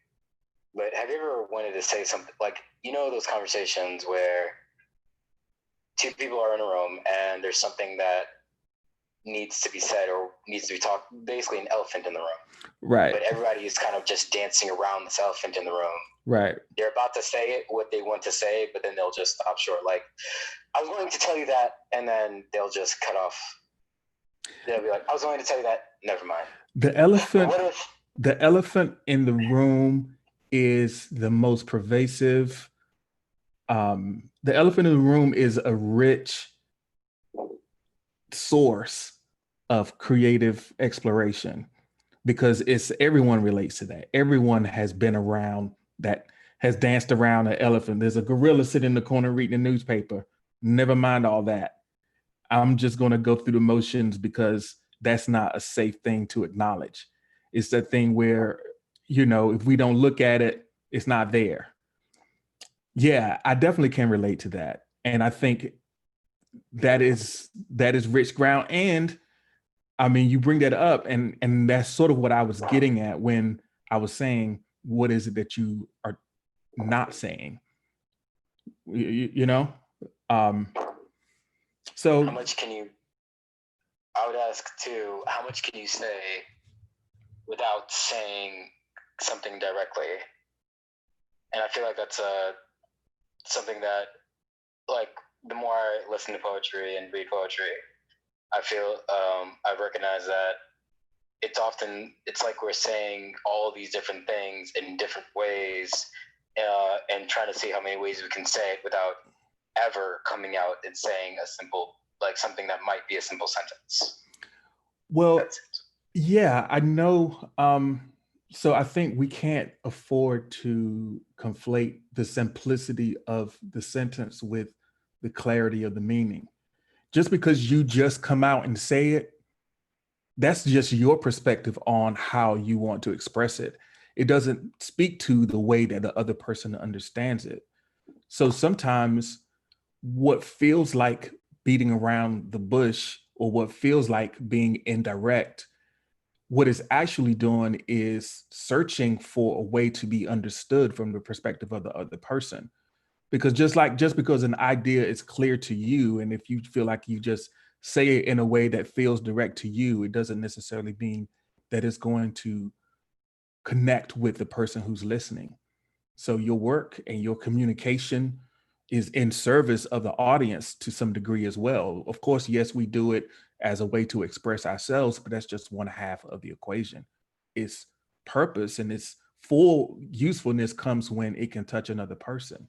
but have you ever wanted to say something like, those conversations where two people are in a room and there's something that needs to be said or needs to be talked, basically an elephant in the room,
Right.
but everybody is kind of just dancing around this elephant in the room.
Right.
They're about to say it, what they want to say, but then they'll just stop short. Like, I was going to tell you that, and then they'll just cut off. They'll be like, I was going to tell you that, never mind.
The elephant
What if
the elephant in the room is the most pervasive. The elephant in the room is a rich source of creative exploration, because everyone relates to that. Everyone has been around that, has danced around an elephant. There's a gorilla sitting in the corner reading the newspaper. Never mind all that. I'm just going to go through the motions because that's not a safe thing to acknowledge. It's that thing where, if we don't look at it, it's not there. Yeah, I definitely can relate to that. And I think that is rich ground. And I mean, you bring that up, and that's sort of what I was getting at when I was saying, what is it that you are not saying? So
how much can you? I would ask too, how much can you say without saying something directly? And I feel like that's something that, like, the more I listen to poetry and read poetry, I feel I recognize that it's like we're saying all these different things in different ways, and trying to see how many ways we can say it without ever coming out and saying a simple, like, something that might be a simple sentence.
Well, yeah, I know. So I think we can't afford to conflate the simplicity of the sentence with the clarity of the meaning. just because you just come out and say it, that's just your perspective on how you want to express it. It doesn't speak to the way that the other person understands it. So sometimes what feels like beating around the bush or what feels like being indirect, what it's actually doing is searching for a way to be understood from the perspective of the other person. Because just because an idea is clear to you, and if you feel like you just say it in a way that feels direct to you, it doesn't necessarily mean that it's going to connect with the person who's listening. So your work and your communication is in service of the audience to some degree as well. Of course, yes, we do it as a way to express ourselves, but that's just one half of the equation. Its purpose and its full usefulness comes when it can touch another person.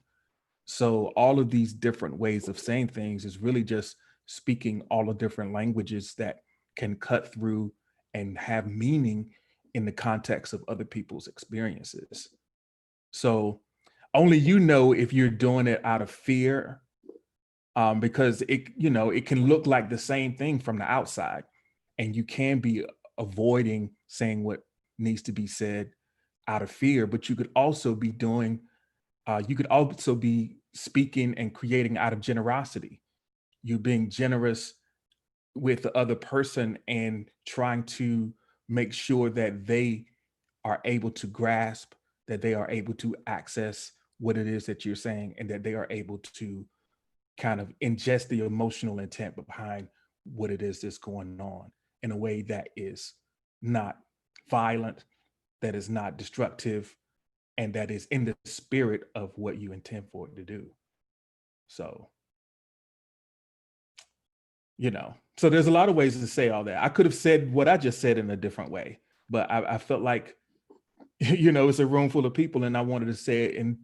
So all of these different ways of saying things is really just speaking all the different languages that can cut through and have meaning in the context of other people's experiences. So only you know if you're doing it out of fear, because it can look like the same thing from the outside, and you can be avoiding saying what needs to be said out of fear, but you could also be speaking and creating out of generosity. You being generous with the other person and trying to make sure that they are able to grasp, that they are able to access what it is that you're saying, and that they are able to kind of ingest the emotional intent behind what it is that's going on in a way that is not violent, that is not destructive, and that is in the spirit of what you intend for it to do. So, so there's a lot of ways to say all that. I could have said what I just said in a different way, but I felt like, it's a room full of people and I wanted to say it in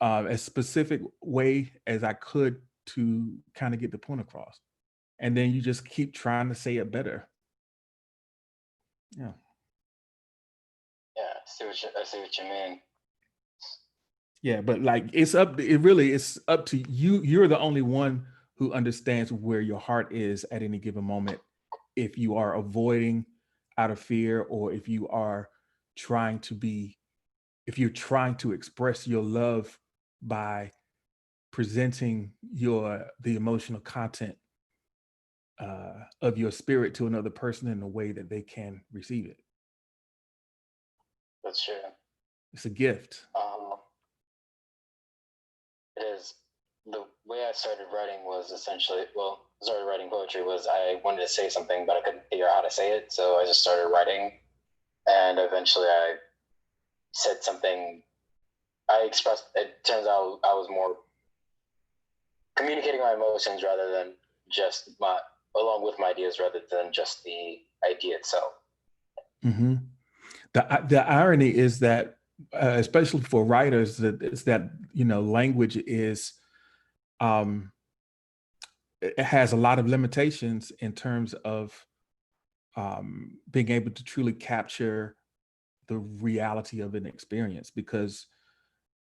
as specific way as I could to kind of get the point across. And then you just keep trying to say it better. Yeah.
Yeah, I see what you mean.
Yeah, but like it's up to you. You're the only one who understands where your heart is at any given moment. If you are avoiding out of fear, or if you are trying to be, if you're trying to express your love by presenting the emotional content of your spirit to another person in a way that they can receive it.
That's true.
It's a gift.
It is. The way I started writing was started writing poetry was I wanted to say something, but I couldn't figure out how to say it. So I just started writing, and eventually I said something. It turns out I was more communicating my emotions rather than along with my ideas rather than just the idea itself.
Mm-hmm. The irony is that, especially for writers, that language is, it has a lot of limitations in terms of being able to truly capture the reality of an experience, because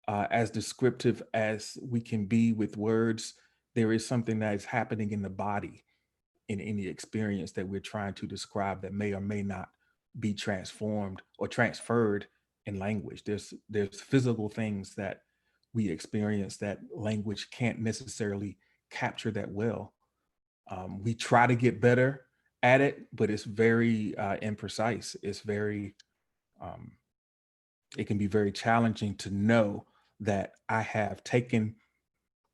as descriptive as we can be with words, there is something that is happening in the body in any experience that we're trying to describe that may or may not be transformed or transferred in language. There's physical things that we experience that language can't necessarily capture that well. We try to get better at it, but it's very imprecise. It's very, it can be very challenging to know that I have taken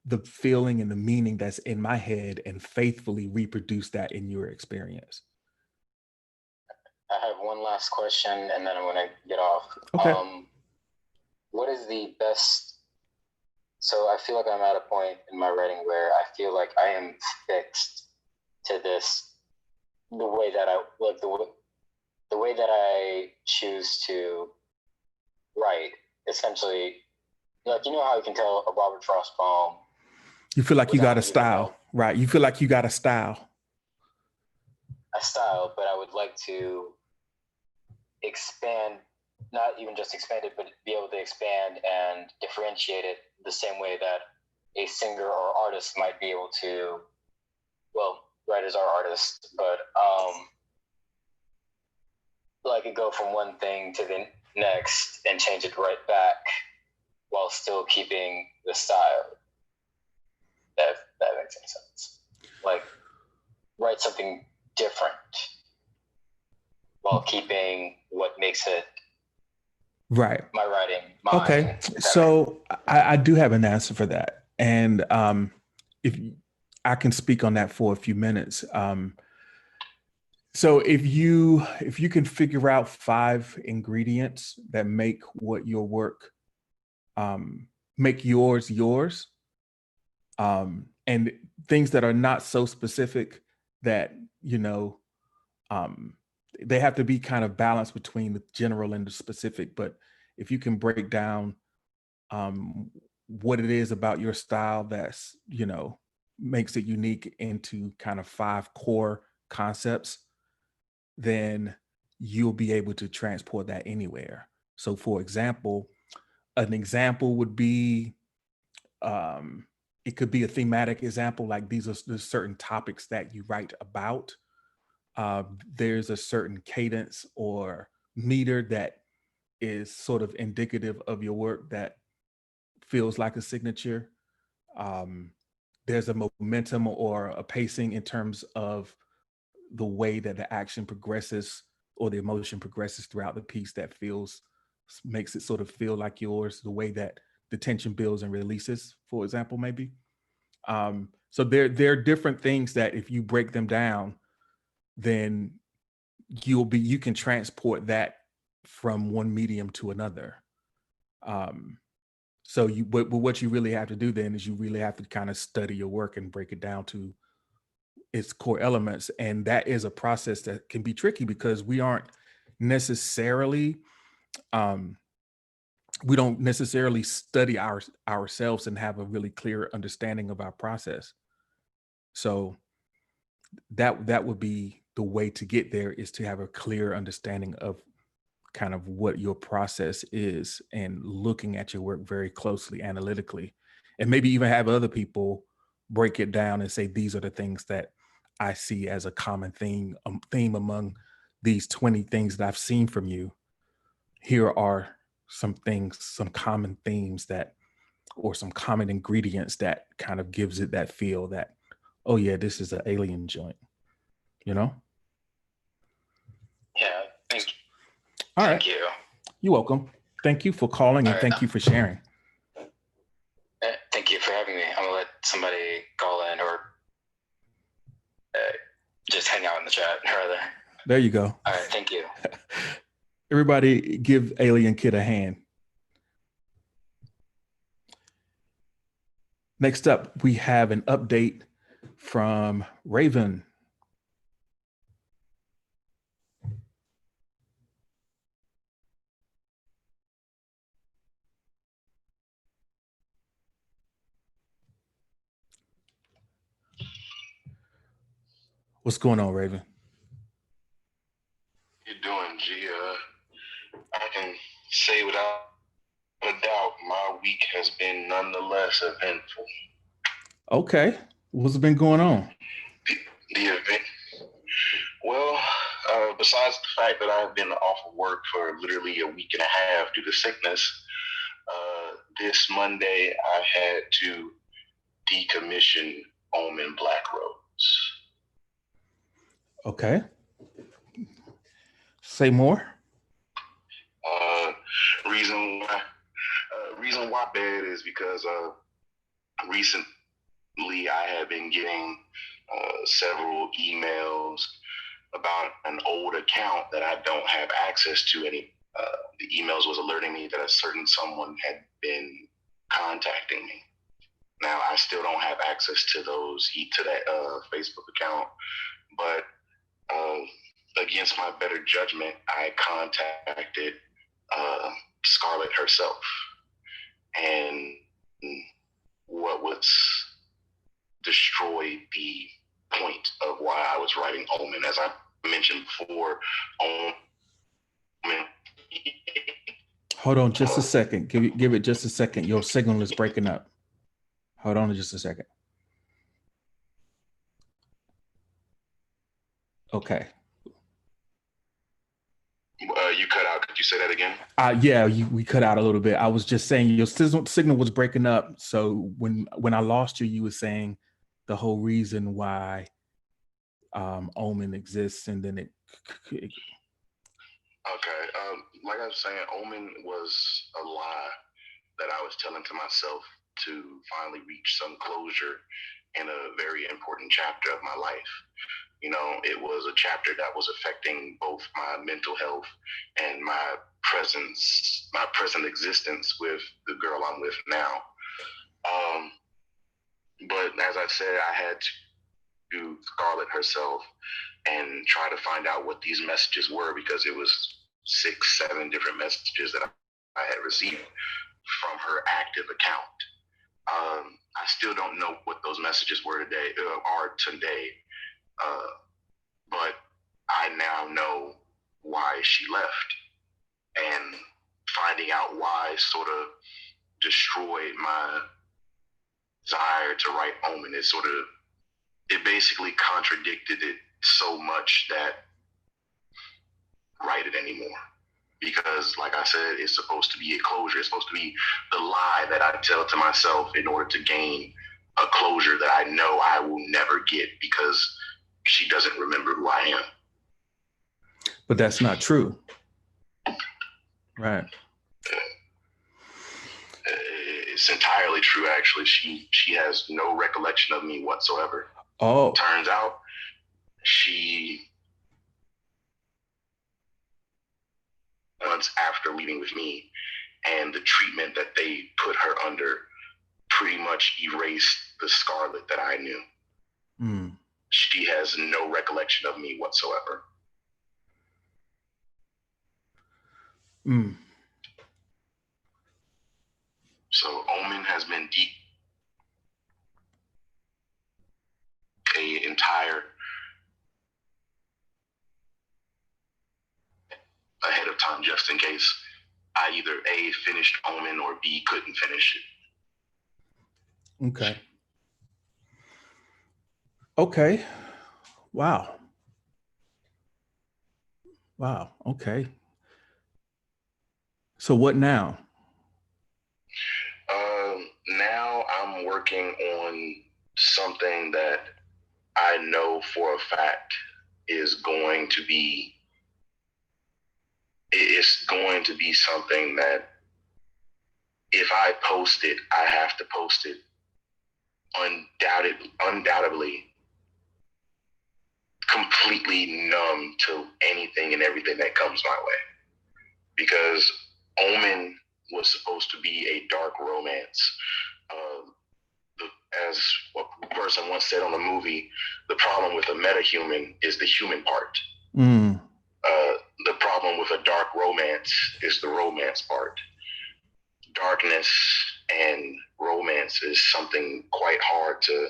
the feeling and the meaning that's in my head and faithfully reproduce that in your experience.
I have one last question and then I'm going to get off.
Okay.
What is the best? So I feel like I'm at a point in my writing where I feel like I am fixed to this, the way that I choose to write. Essentially, like, how you can tell a Robert Frost poem.
You feel like you got a style, right? You feel like you got a style.
A style, but I would like to expand, not even just expand it, but be able to expand and differentiate it the same way that a singer or artist might be able to, well, that is our artist, but I could go from one thing to the next and change it right back while still keeping the style. That makes any sense. Like, write something different while keeping what makes it
Right.
my writing.
Okay. So I do have an answer for that. And if I can speak on that for a few minutes. So if you can figure out 5 ingredients that make what your work, make yours, and things that are not so specific that, they have to be kind of balanced between the general and the specific. But if you can break down what it is about your style that's, makes it unique into kind of 5 core concepts, then you'll be able to transport that anywhere. So for example, an example would be, it could be a thematic example, like there's certain topics that you write about. There's a certain cadence or meter that is sort of indicative of your work that feels like a signature. There's a momentum or a pacing in terms of the way that the action progresses or the emotion progresses throughout the piece that makes it sort of feel like yours, the way that the tension builds and releases, for example, maybe. So there are different things that if you break them down, then you can transport that from one medium to another. But what you really have to do then is you really have to kind of study your work and break it down to its core elements. And that is a process that can be tricky because we aren't necessarily, we don't necessarily study ourselves and have a really clear understanding of our process. So that would be the way to get there, is to have a clear understanding of kind of what your process is and looking at your work very closely analytically, and maybe even have other people break it down and say, these are the things that I see as a common theme among these 20 things that I've seen from you. Here are some things, some common themes that, or some common ingredients that kind of gives it that feel that, oh yeah, this is an alien joint,
Yeah, thank you.
All right.
Thank you.
You're welcome. Thank you for calling and thank you for sharing.
Thank you for having me. I'm gonna let somebody call in or just hang out in the chat rather.
There you go.
All right, thank you.
Everybody give Alien Kid a hand. Next up, we have an update from Raven. What's going on, Raven?
You're doing, G. I can say without a doubt, my week has been nonetheless eventful.
Okay. What's been going on?
The event. Well, besides the fact that I've been off of work for literally a week and a half due to sickness, this Monday I had to decommission Omen Black Rose.
Okay. Say more.
Reason why bad is because recently I have been getting several emails about an old account that I don't have access to any. The emails was alerting me that a certain someone had been contacting me. Now I still don't have access to that Facebook account, but against my better judgment, I contacted Scarlett herself, and what was destroyed the point of why I was writing Omen. As I mentioned before, Omen.
Hold on just a second. Give it just a second. Your signal is breaking up. Hold on just a second. Okay.
You cut out. Could you say that again?
Yeah, we cut out a little bit. I was just saying your signal was breaking up. So when I lost you, you were saying the whole reason why Omen exists, and then
Okay. Like I was saying, Omen was a lie that I was telling to myself to finally reach some closure in a very important chapter of my life. You know, it was a chapter that was affecting both my mental health and my present existence with the girl I'm with now. But as I said, I had to do Scarlett herself and try to find out what these messages were, because it was 6, 7 different messages that I had received from her active account. I still don't know what those messages are today. But I now know why she left, and finding out why sort of destroyed my desire to write Omen. It basically contradicted it so much that write it anymore. Because like I said, it's supposed to be a closure. It's supposed to be the lie that I tell to myself in order to gain a closure that I know I will never get, because she doesn't remember who I am.
But that's not true. Right.
It's entirely true, actually. She has no recollection of me whatsoever.
Oh.
Turns out she, months after leaving with me, and the treatment that they put her under pretty much erased the Scarlett that I knew.
Mm.
She has no recollection of me whatsoever.
Mm.
So Omen has been ahead of time, just in case I either A, finished Omen, or B, couldn't finish it.
Okay. Okay. Wow. Wow. Okay. So what now?
Now I'm working on something that I know for a fact is going to be, it's going to be something that if I post it, I have to post it undoubtedly completely numb to anything and everything that comes my way. Because Omen was supposed to be a dark romance. As a person once said on the movie, the problem with a metahuman is the human part.
Mm.
The problem with a dark romance is the romance part. Darkness and romance is something quite hard to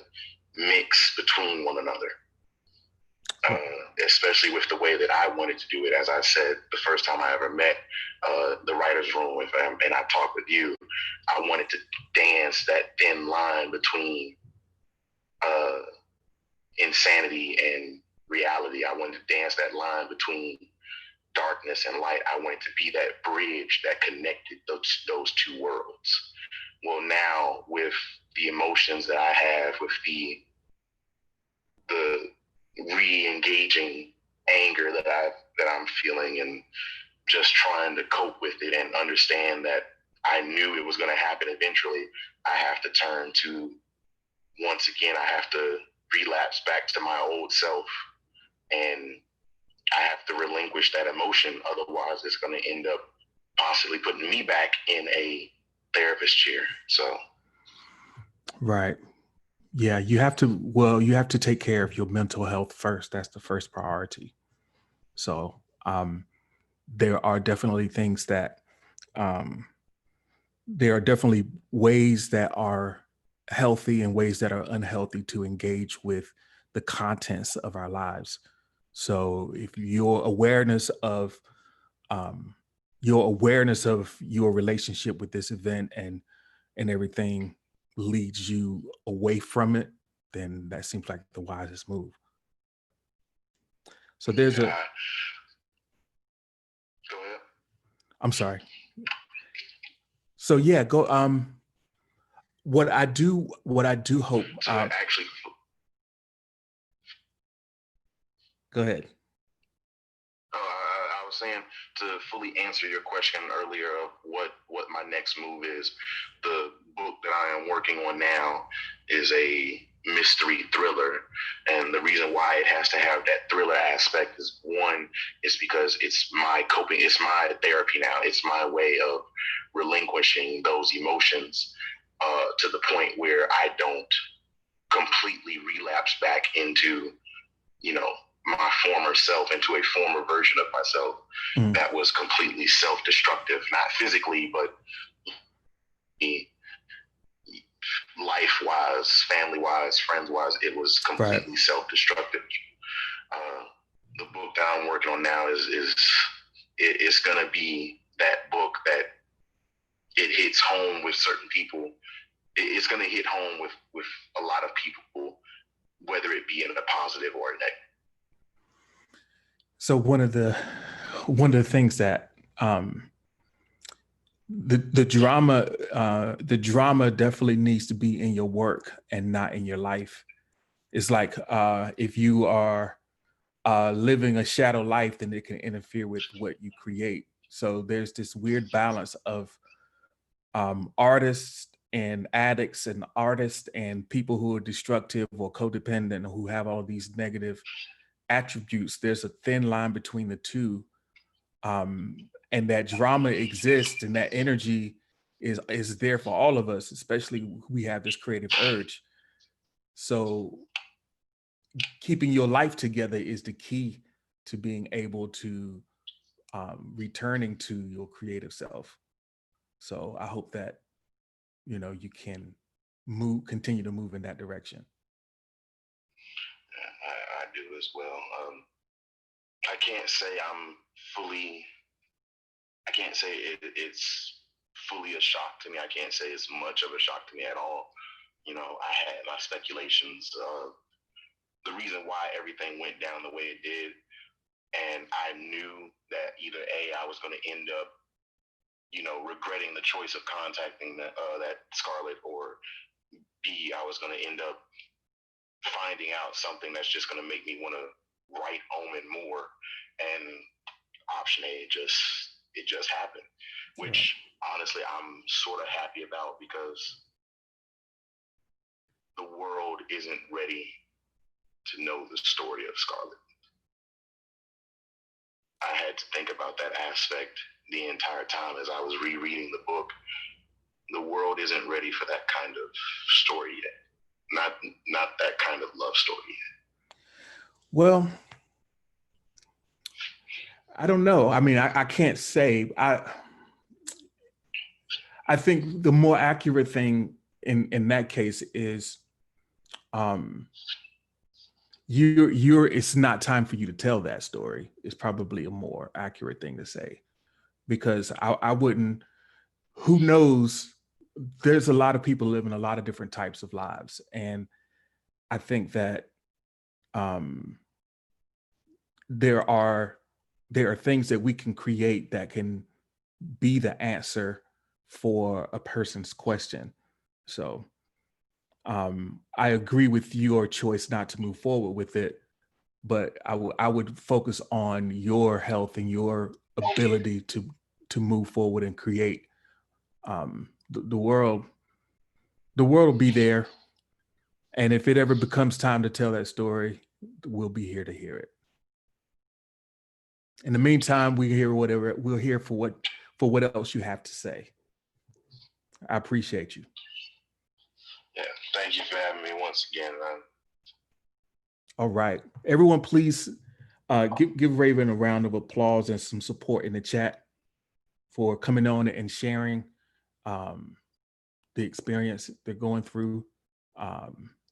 mix between one another. Especially with the way that I wanted to do it. As I said, the first time I ever met the writer's room and I talked with you, I wanted to dance that thin line between insanity and reality. I wanted to dance that line between darkness and light. I wanted to be that bridge that connected those two worlds. Well, now with the emotions that I have, with the re-engaging anger that I'm feeling, and just trying to cope with it and understand that I knew it was going to happen eventually, I have to turn to, once again, I have to relapse back to my old self, and I have to relinquish that emotion. Otherwise, it's going to end up possibly putting me back in a therapist chair. So,
right. Yeah, you have to take care of your mental health first. That's the first priority. So there are definitely things that there are definitely ways that are healthy and ways that are unhealthy to engage with the contents of our lives. So if your awareness of your relationship with this event and everything leads you away from it, then that seems like the wisest move. So there's
Go
a,
ahead.
I'm sorry. So yeah, go, what I do hope,
To actually,
go ahead.
I was saying, to fully answer your question earlier of what my next move is, the book that I am working on now is a mystery thriller, and the reason why it has to have that thriller aspect is, one, is because it's my coping, it's my therapy now, it's my way of relinquishing those emotions to the point where I don't completely relapse back into, my former self, into a former version of myself that was completely self-destructive, not physically, but life-wise, family-wise, friends-wise. It was completely self-destructive. The book that I'm working on now it's gonna be that book that it hits home with certain people. It's gonna hit home with a lot of people, whether it be in a positive or a negative.
So one of the things that the drama definitely needs to be in your work and not in your life. It's like if you are living a shadow life, then it can interfere with what you create. So there's this weird balance of artists and addicts and artists and people who are destructive or codependent, who have all these negative attributes. There's a thin line between the two, and that drama exists, and that energy is there for all of us, especially who we have this creative urge. So keeping your life together is the key to being able to returning to your creative self. So I hope that you can continue to move in that direction.
I do as well. I can't say I can't say it's fully a shock to me. I can't say it's much of a shock to me at all. I had my speculations of the reason why everything went down the way it did. And I knew that either A, I was going to end up, regretting the choice of contacting that Scarlett, or B, I was going to end up finding out something that's just going to make me want to write Omen more. And option A, it just happened, which honestly I'm sort of happy about, because the world isn't ready to know the story of Scarlett. I had to think about that aspect the entire time as I was rereading the book. The world isn't ready for that kind of story yet. Not that kind of love story yet.
Well, I don't know. I mean, I can't say. I think the more accurate thing in that case is it's not time for you to tell that story. It's probably a more accurate thing to say, because I wouldn't, who knows, there's a lot of people living a lot of different types of lives. And I think that there are things that we can create that can be the answer for a person's question. So I agree with your choice not to move forward with it, but I would focus on your health and your ability to move forward and create. The world will be there, and if it ever becomes time to tell that story, we'll be here to hear it. In the meantime, we'll hear for what else you have to say. I appreciate you.
Yeah, thank you for having me once again, man.
All right, everyone, please give Raven a round of applause and some support in the chat for coming on and sharing the experience they're going through.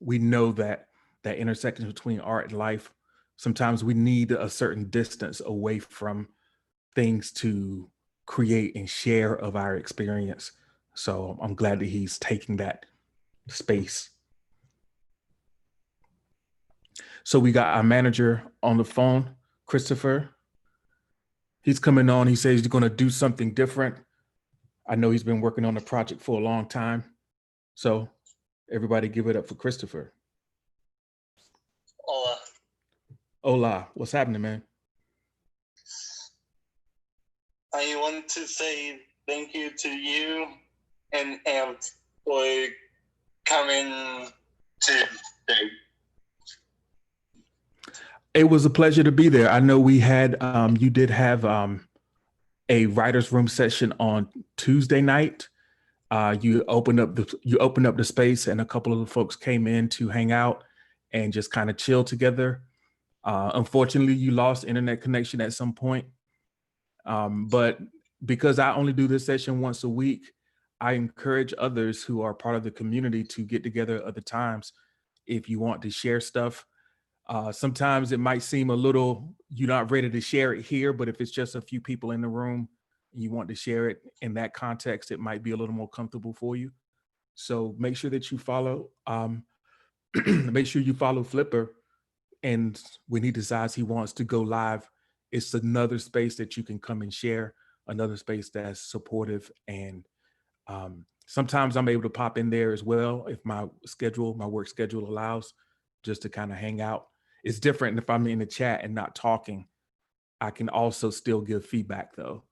We know that intersection between art and life, sometimes we need a certain distance away from things to create and share of our experience. So I'm glad that he's taking that space. So we got our manager on the phone, Christopher. He's coming on. He says he's going to do something different. I know he's been working on the project for a long time. So everybody give it up for Christopher.
Hola.
Hola, what's happening, man?
I want to say thank you to you and Amp for coming today.
It was a pleasure to be there. I know we had, you did have a writer's room session on Tuesday night. You opened up the space, and a couple of the folks came in to hang out and just kind of chill together. Unfortunately, you lost internet connection at some point. But because I only do this session once a week, I encourage others who are part of the community to get together other times if you want to share stuff. Sometimes it might seem a little, you're not ready to share it here, but if it's just a few people in the room and you want to share it in that context, it might be a little more comfortable for you. So make sure that you follow, make sure you follow Flipper. And when he decides he wants to go live, it's another space that you can come and share, another space that's supportive. And sometimes I'm able to pop in there as well if my work schedule allows, just to kind of hang out. It's different if I'm in the chat and not talking. I can also still give feedback though.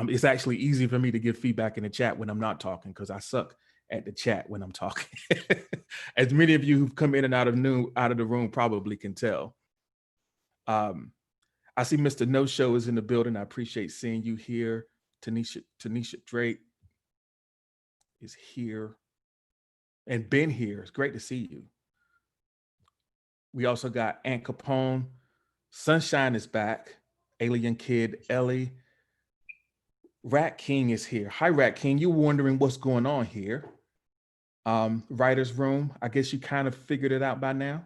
It's actually easy for me to give feedback in the chat when I'm not talking because I suck at the chat when I'm talking. As many of you who've come in and out of the room probably can tell. I see Mr. No Show is in the building. I appreciate seeing you here. Tanisha Drake is here. And Ben here. It's great to see you. We also got Aunt Capone. Sunshine is back. Alien Kid, Ellie. Rat King is here. Hi, Rat King. You're wondering what's going on here. Writer's Room. I guess you kind of figured it out by now.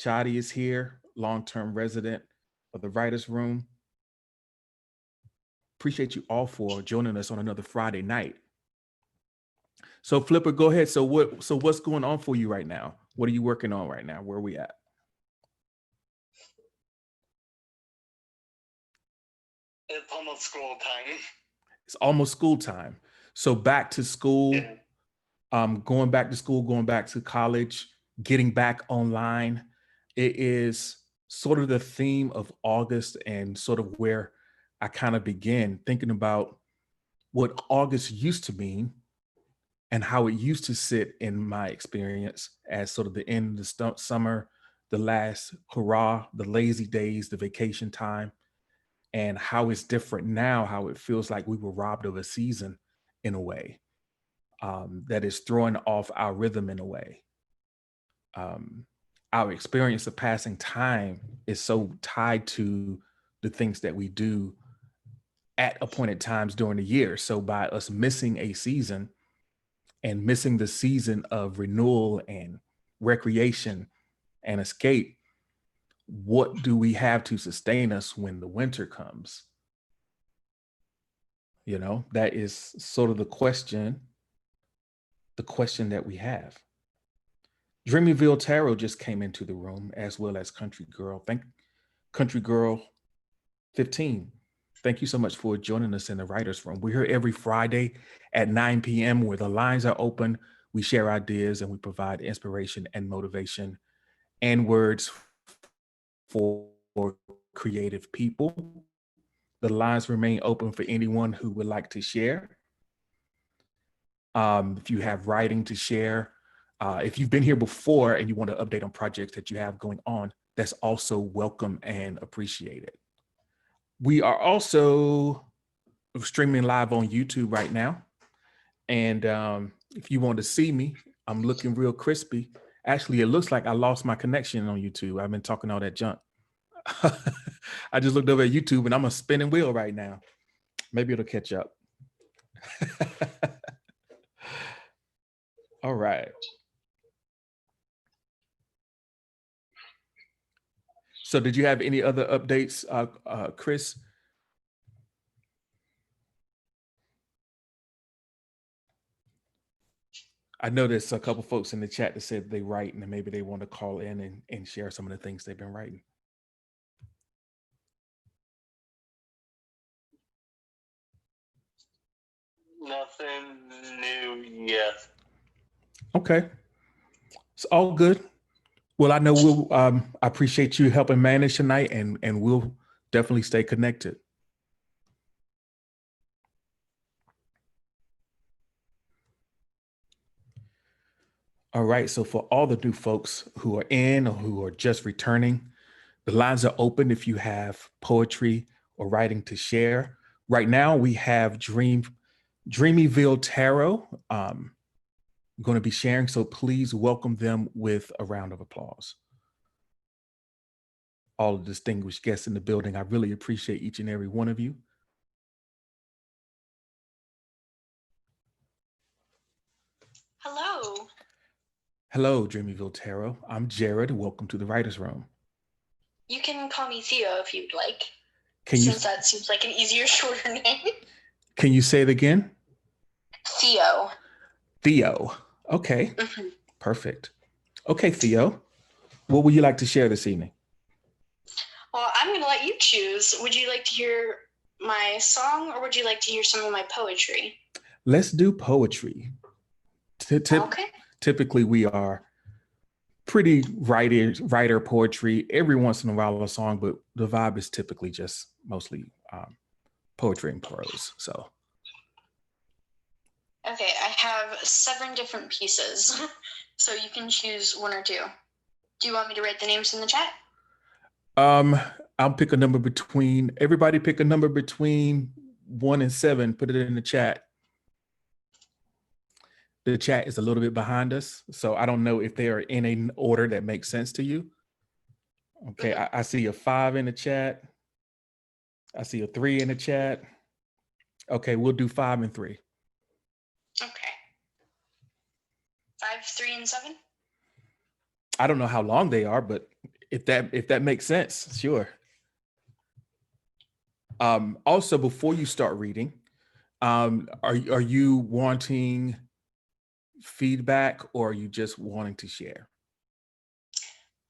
Chadi is here, long-term resident of the Writer's Room. Appreciate you all for joining us on another Friday night. So Flipper, go ahead. So what's going on for you right now? What are you working on right now? Where are we at?
It's almost school time.
It's almost school time. So back to school, going back to school, going back to college, getting back online. It is sort of the theme of August and sort of where I kind of began thinking about what August used to mean and how it used to sit in my experience as sort of the end of the summer, the last hurrah, the lazy days, the vacation time, and how it's different now, how it feels like we were robbed of a season in a way that is throwing off our rhythm in a way. Our experience of passing time is so tied to the things that we do at appointed times during the year. So by us missing a season and missing the season of renewal and recreation and escape, what do we have to sustain us when the winter comes? You know, that is sort of the question that we have. Dreamyville Tarot just came into the room, as well as Country Girl. Country Girl 15. Thank you so much for joining us in the Writer's Room. We're here every Friday at 9 p.m. where the lines are open. We share ideas and we provide inspiration and motivation and words for creative people. The lines remain open for anyone who would like to share. If you have writing to share, if you've been here before and you want to update on projects that you have going on, that's also welcome and appreciated. We are also streaming live on YouTube right now. And if you want to see me, I'm looking real crispy. Actually, it looks like I lost my connection on YouTube. I've been talking all that junk. I just looked over at YouTube and I'm a spinning wheel right now. Maybe it'll catch up. All right. So did you have any other updates, Chris? I know there's a couple folks in the chat that said they write and maybe they want to call in and share some of the things they've been writing.
Nothing new yet.
Okay, it's all good. Well, I know I appreciate you helping manage tonight, and we'll definitely stay connected. All right. So for all the new folks who are in or who are just returning, the lines are open if you have poetry or writing to share. Right now, we have Dreamyville Tarot going to be sharing. So please welcome them with a round of applause. All the distinguished guests in the building, I really appreciate each and every one of you.
Hello.
Hello, Dreamyville Tarot. I'm Jared. Welcome to the Writer's Room.
You can call me Theo if you'd like.
Can you
Since that seems like an easier, shorter name.
can you say it again?
Theo.
Theo. Okay.
Mm-hmm.
Perfect. Okay, Theo. What would you like to share this evening?
Well, I'm going to let you choose. Would you like to hear my song or would you like to hear some of my poetry?
Let's do poetry.
Okay.
Typically, we are pretty writer poetry. Every once in a while, a song, but the vibe is typically just mostly poetry and prose. So.
Okay, I have 7 different pieces, so you can choose 1 or 2. Do you want me to write the names in the chat?
I'll pick a number between. Everybody pick a number between 1 and 7. Put it in the chat. The chat is a little bit behind us, so I don't know if they are in an order that makes sense to you. Okay, I see a 5 in the chat. I see a 3 in the chat. Okay, we'll do 5 and 3.
Okay. 5, 3, and 7?
I don't know how long they are, but if that makes sense, sure. Also, before you start reading, are you wanting feedback or are you just wanting to share?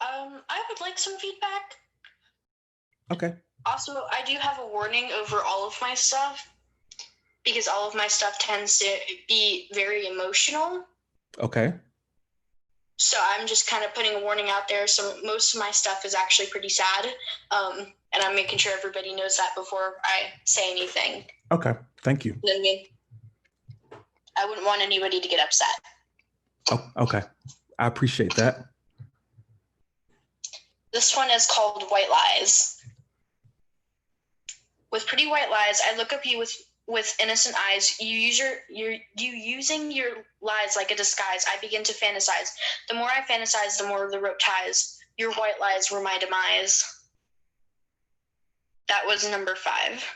I would like some feedback.
Okay.
Also, I do have a warning over all of my stuff because all of my stuff tends to be very emotional.
Okay.
So I'm just kind of putting a warning out there. So most of my stuff is actually pretty sad. And I'm making sure everybody knows that before I say anything.
Okay. Thank you.
I mean, I wouldn't want anybody to get upset.
Oh, okay. I appreciate that.
This one is called White Lies. With pretty white lies, I look up you with innocent eyes. You using your lies like a disguise. I begin to fantasize. The more I fantasize, the more the rope ties. Your white lies were my demise. That was number 5.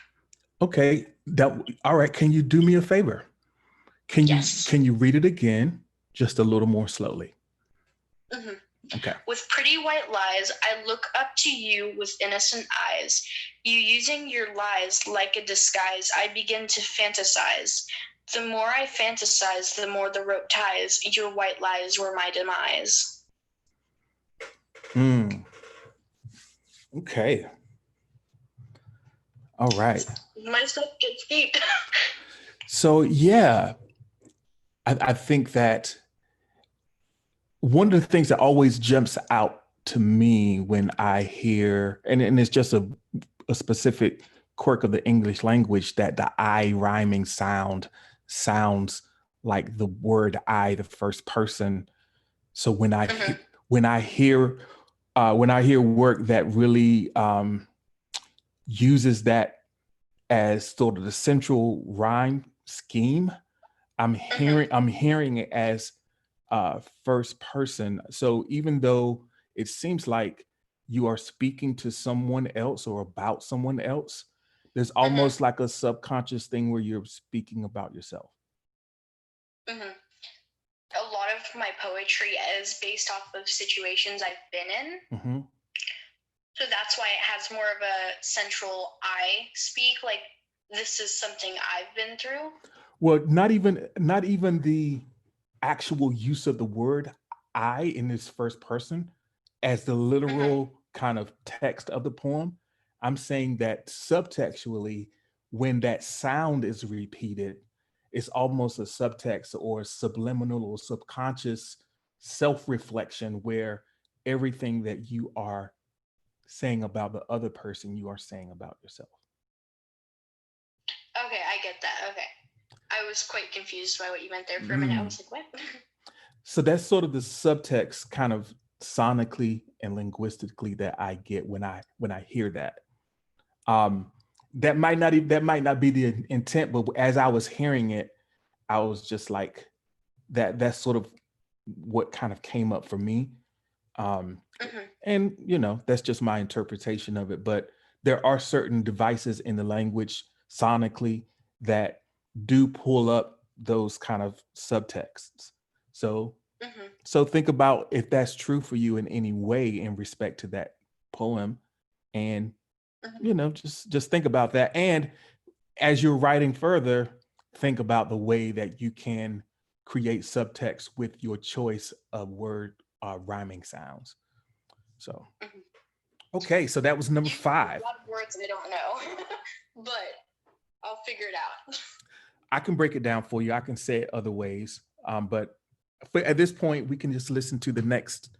Okay. All right. Can you do me a favor?
Yes.
Can you read it again, just a little more slowly?
Mm-hmm.
Okay.
With pretty white lies, I look up to you with innocent eyes. You using your lies like a disguise. I begin to fantasize. The more I fantasize, the more the rope ties. Your white lies were my demise.
Okay. All right.
My stuff gets deep.
So yeah, I think that one of the things that always jumps out to me when I hear, and it's just a specific quirk of the English language, that the I rhyming sounds like the word I, the first person. So when I hear work that really uses that as sort of the central rhyme scheme, I'm hearing it as first person. So even though it seems like you are speaking to someone else or about someone else, there's almost like a subconscious thing where you're speaking about yourself.
A lot of my poetry is based off of situations I've been in. So that's why it has more of a central I speak, like this is something I've been through.
Well, not even the actual use of the word I in this first person as the literal kind of text of the poem. I'm saying that subtextually, when that sound is repeated, it's almost a subtext or subliminal or subconscious self-reflection where everything that you are saying about the other person, you are saying about yourself.
Okay, I get that. Okay. I was quite confused by what you meant there for a minute. I was like, what?
So that's sort of the subtext kind of sonically and linguistically that I get when I hear that. That might not be the intent, but as I was hearing it, I was just like, that's sort of what kind of came up for me. And that's just my interpretation of it. But there are certain devices in the language sonically that do pull up those kind of subtexts. So think about if that's true for you in any way in respect to that poem, and just think about that. And as you're writing further, think about the way that you can create subtext with your choice of word rhyming sounds. So, okay, so that was number 5.
A lot of words I don't know, but I'll figure it out.
I can break it down for you. I can say it other ways, but at this point, we can just listen to the next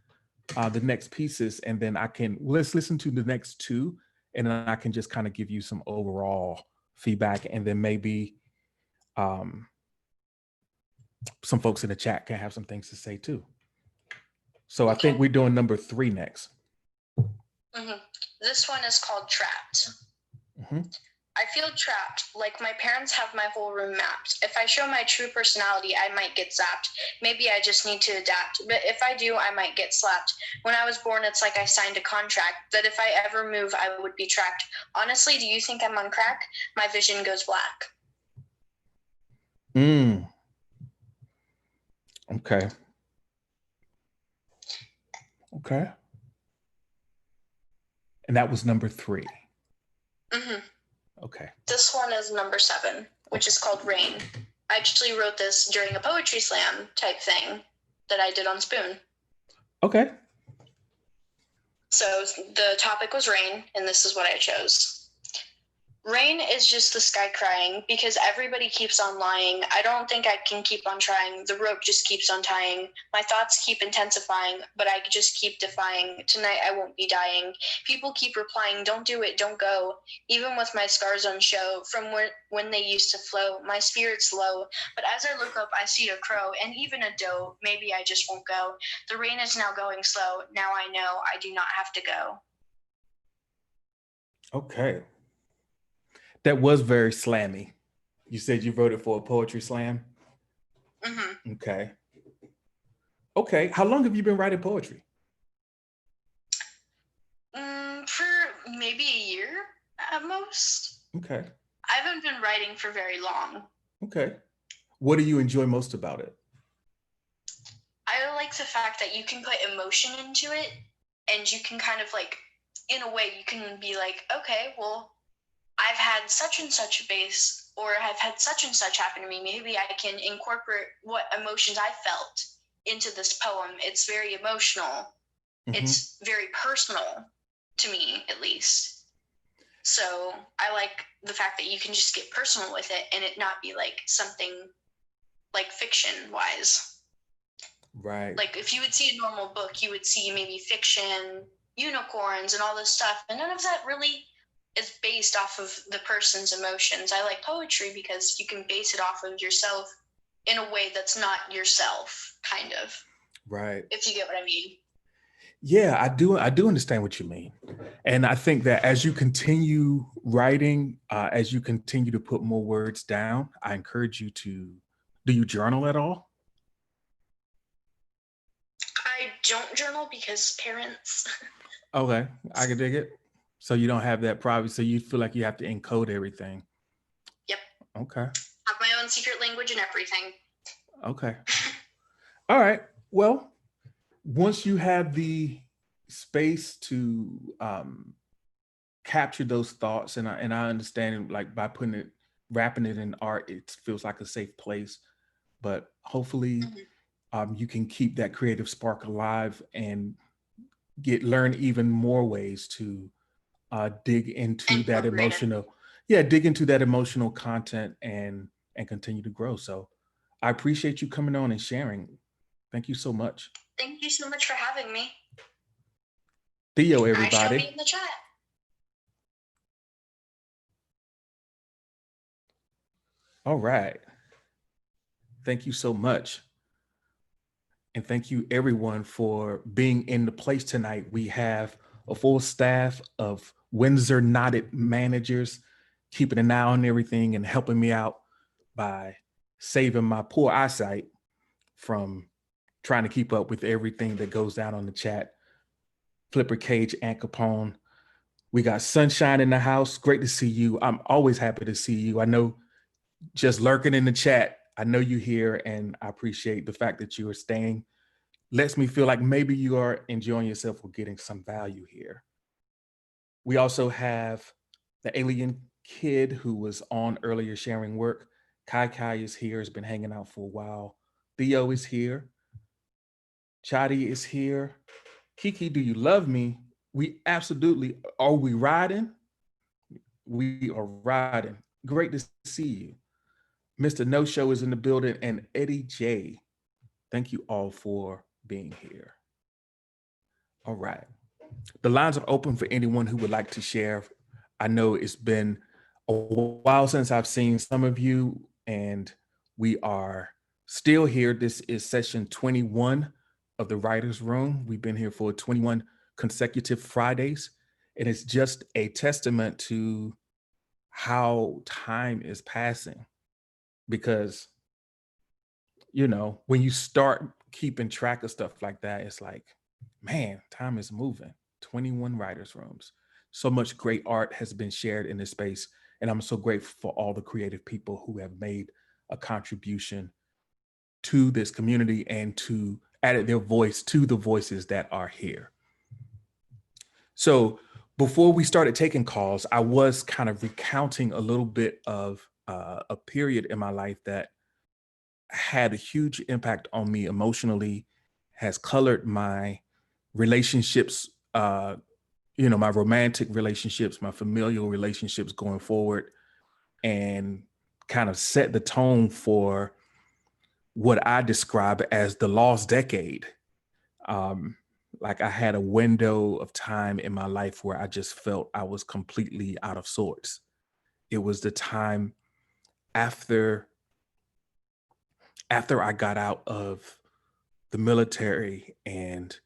pieces, and then let's listen to the next 2, and then I can just kind of give you some overall feedback, and then maybe some folks in the chat can have some things to say too. So I think we're doing number 3 next.
This one is called Trapped. I feel trapped, like my parents have my whole room mapped. If I show my true personality, I might get zapped. Maybe I just need to adapt, but if I do, I might get slapped. When I was born, it's like I signed a contract that if I ever move, I would be tracked. Honestly, do you think I'm on crack? My vision goes black.
Okay. And that was number 3. Okay.
This one is number 7, which is called Rain. I actually wrote this during a poetry slam type thing that I did on Spoon.
Okay.
So the topic was rain, and this is what I chose. Rain is just the sky crying because everybody keeps on lying. I don't think I can keep on trying. The rope just keeps on tying. My thoughts keep intensifying, but I just keep defying. Tonight I won't be dying. People keep replying, don't do it, don't go. Even with my scars on show from when they used to flow, my spirit's low. But as I look up, I see a crow and even a doe. Maybe I just won't go. The rain is now going slow. Now I know I do not have to go.
Okay. That was very slammy. You said you wrote it for a poetry slam? Okay. How long have you been writing poetry?
For maybe a year at most.
Okay.
I haven't been writing for very long.
Okay. What do you enjoy most about it?
I like the fact that you can put emotion into it, and you can kind of like, in a way, you can be like, okay, well, I've had such and such a base, or I've had such and such happen to me. Maybe I can incorporate what emotions I felt into this poem. It's very emotional. It's very personal to me, at least. So I like the fact that you can just get personal with it and it not be like something like fiction wise.
Right.
Like if you would see a normal book, you would see maybe fiction, unicorns and all this stuff. And none of that really is based off of the person's emotions. I like poetry because you can base it off of yourself in a way that's not yourself, kind of.
Right.
If you get what I mean.
Yeah, I do understand what you mean. And I think that as you continue writing, as you continue to put more words down, I encourage you to, do you journal at all?
I don't journal because parents.
Okay, I can dig it. So you don't have that privacy, so you feel like you have to encode everything.
Yep.
Okay.
Have my own secret language and everything.
Okay. All right. Well, once you have the space to capture those thoughts, and I understand, like, by wrapping it in art, it feels like a safe place. But hopefully, you can keep that creative spark alive and learn even more ways to dig into that emotional content and and continue to grow. So I appreciate you coming on and sharing. Thank you so much.
Thank you so much for having me.
Theo,
I shall
everybody.
be in the chat.
All right. Thank you so much. And thank you everyone for being in the place tonight. We have a full staff of Windsor Knotted managers keeping an eye on everything and helping me out by saving my poor eyesight from trying to keep up with everything that goes down on the chat. Flipper Cage and Capone. We got Sunshine in the house. Great to see you. I'm always happy to see you. I know just lurking in the chat, I know you here, and I appreciate the fact that you are staying. Lets me feel like maybe you are enjoying yourself or getting some value here. We also have the Alien Kid who was on earlier sharing work. Kai Kai is here, has been hanging out for a while. Theo is here. Chadi is here. Kiki, do you love me? We absolutely, are we riding? We are riding. Great to see you. Mr. No Show is in the building, and Eddie J. Thank you all for being here. All right. The lines are open for anyone who would like to share. I know it's been a while since I've seen some of you, and we are still here. This is session 21 of the Writers Room. We've been here for 21 consecutive Fridays, and it's just a testament to how time is passing. Because, you know, when you start keeping track of stuff like that, it's like, man, time is moving. 21 writers' rooms. So much great art has been shared in this space. And I'm so grateful for all the creative people who have made a contribution to this community and to added their voice to the voices that are here. So before we started taking calls, I was kind of recounting a little bit of a period in my life that had a huge impact on me emotionally, has colored my relationships, my romantic relationships, my familial relationships going forward, and kind of set the tone for what I describe as the lost decade. Like I had a window of time in my life where I just felt I was completely out of sorts. It was the time after I got out of the military, and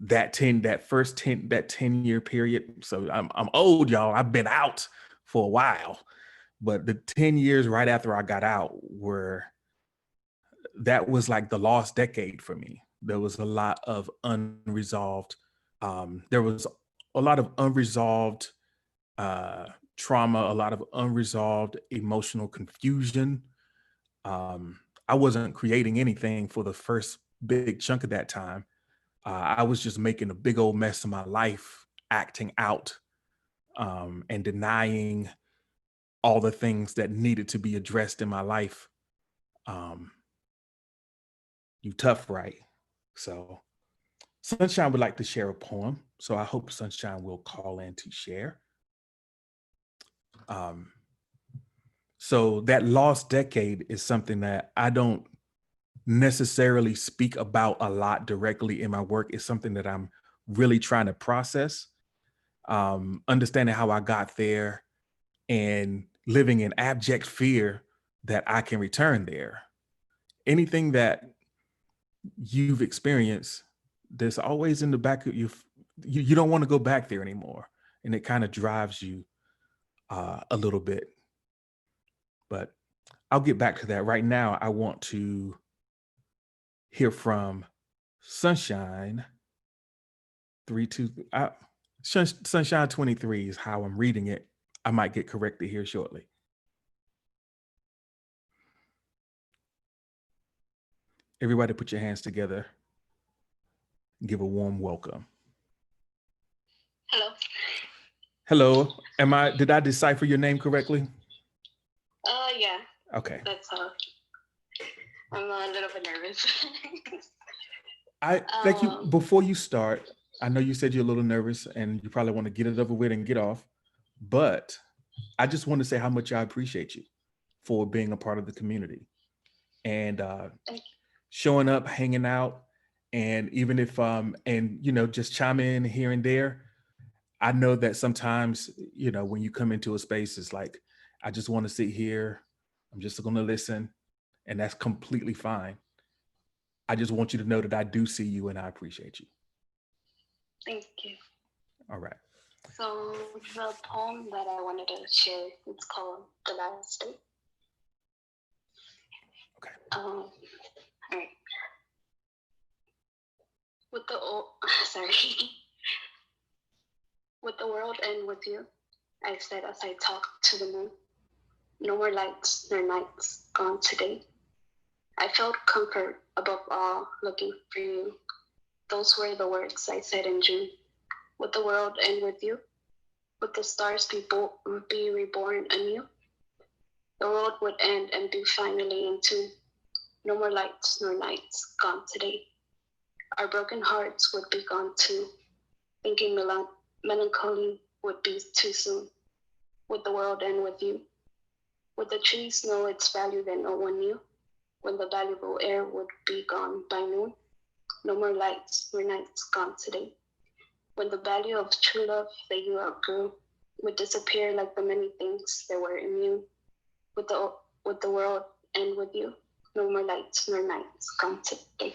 that 10-year period. So I'm old, y'all. I've been out for a while, but the 10 years right after I got out that was like the lost decade for me. There was a lot of unresolved, trauma, a lot of unresolved emotional confusion. I wasn't creating anything for the first big chunk of that time. I was just making a big old mess of my life, acting out, and denying all the things that needed to be addressed in my life. You tough, right? So Sunshine would like to share a poem. So I hope Sunshine will call in to share. So that lost decade is something that I don't necessarily speak about a lot directly in my work. It's something that I'm really trying to process, understanding how I got there and living in abject fear that I can return there. Anything that you've experienced, there's always in the back of you don't want to go back there anymore. And it kind of drives you a little bit. But I'll get back to that. Right now, I want to hear from Sunshine. Sunshine 23 is how I'm reading it. I might get corrected here shortly. Everybody put your hands together. Give a warm welcome.
Hello.
Hello. Did I decipher your name correctly?
Yeah.
Okay.
That's I'm a little bit nervous.
Thank you. Before you start, I know you said you're a little nervous and you probably want to get it over with and get off, but I just want to say how much I appreciate you. for being a part of the community and showing up, hanging out, and even if and you know, just chime in here and there. I know that sometimes, you know, when you come into a space, it's like, I just want to sit here. I'm just going to listen, and that's completely fine. I just want you to know that I do see you and I appreciate you.
Thank you.
All right.
So the poem that I wanted to share, it's called The Last Day.
Okay.
All right. With the sorry. With the world and with you, I said as I talked to the moon, no more lights nor nights gone today. I felt comfort above all looking for you. Those were the words I said in June. With the world and with you, would the stars be reborn anew? The world would end and be finally in tune. No more lights nor nights gone today. Our broken hearts would be gone too. Thinking melancholy would be too soon. With the world and with you, would the trees know its value that no one knew? When the valuable air would be gone by noon? No more lights nor nights gone today. When the value of true love that you outgrew would disappear like the many things that were immune. With the world and with you, no more lights nor nights gone today.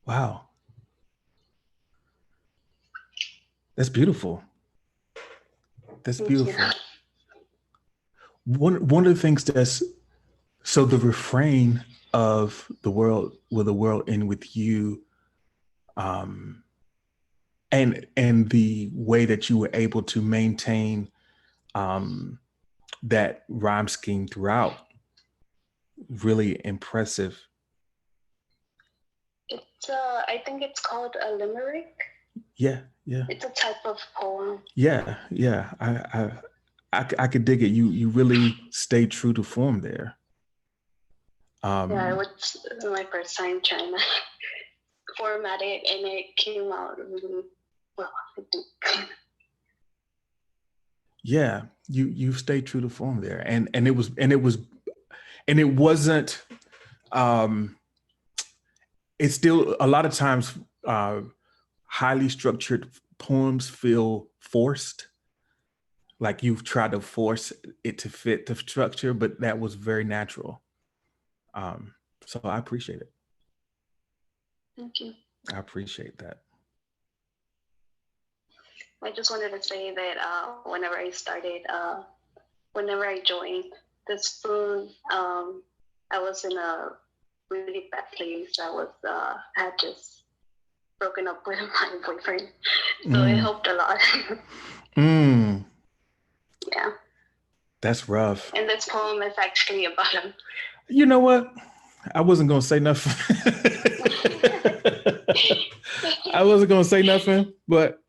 Wow. That's beautiful. That's beautiful. One of the things that's, so the refrain of the world, will the world end with you, and the way that you were able to maintain that rhyme scheme throughout, really impressive.
It's I think it's called a limerick.
Yeah.
It's a type of poem.
Yeah. I could dig it. You really stayed true to form there.
Yeah, it was my first time trying to format it, and it came out really well, I think.
Yeah, you stayed true to form there, and it wasn't. It's still a lot of times highly structured poems feel forced, like you've tried to force it to fit the structure, but that was very natural. So I appreciate it.
Thank you.
I appreciate that.
I just wanted to say that whenever I joined the spoon, I was in a really bad place. I had just broken up with my boyfriend, so it helped a lot. Yeah.
That's rough.
And this poem is actually about him.
You know what? I wasn't gonna say nothing. I wasn't gonna say nothing, but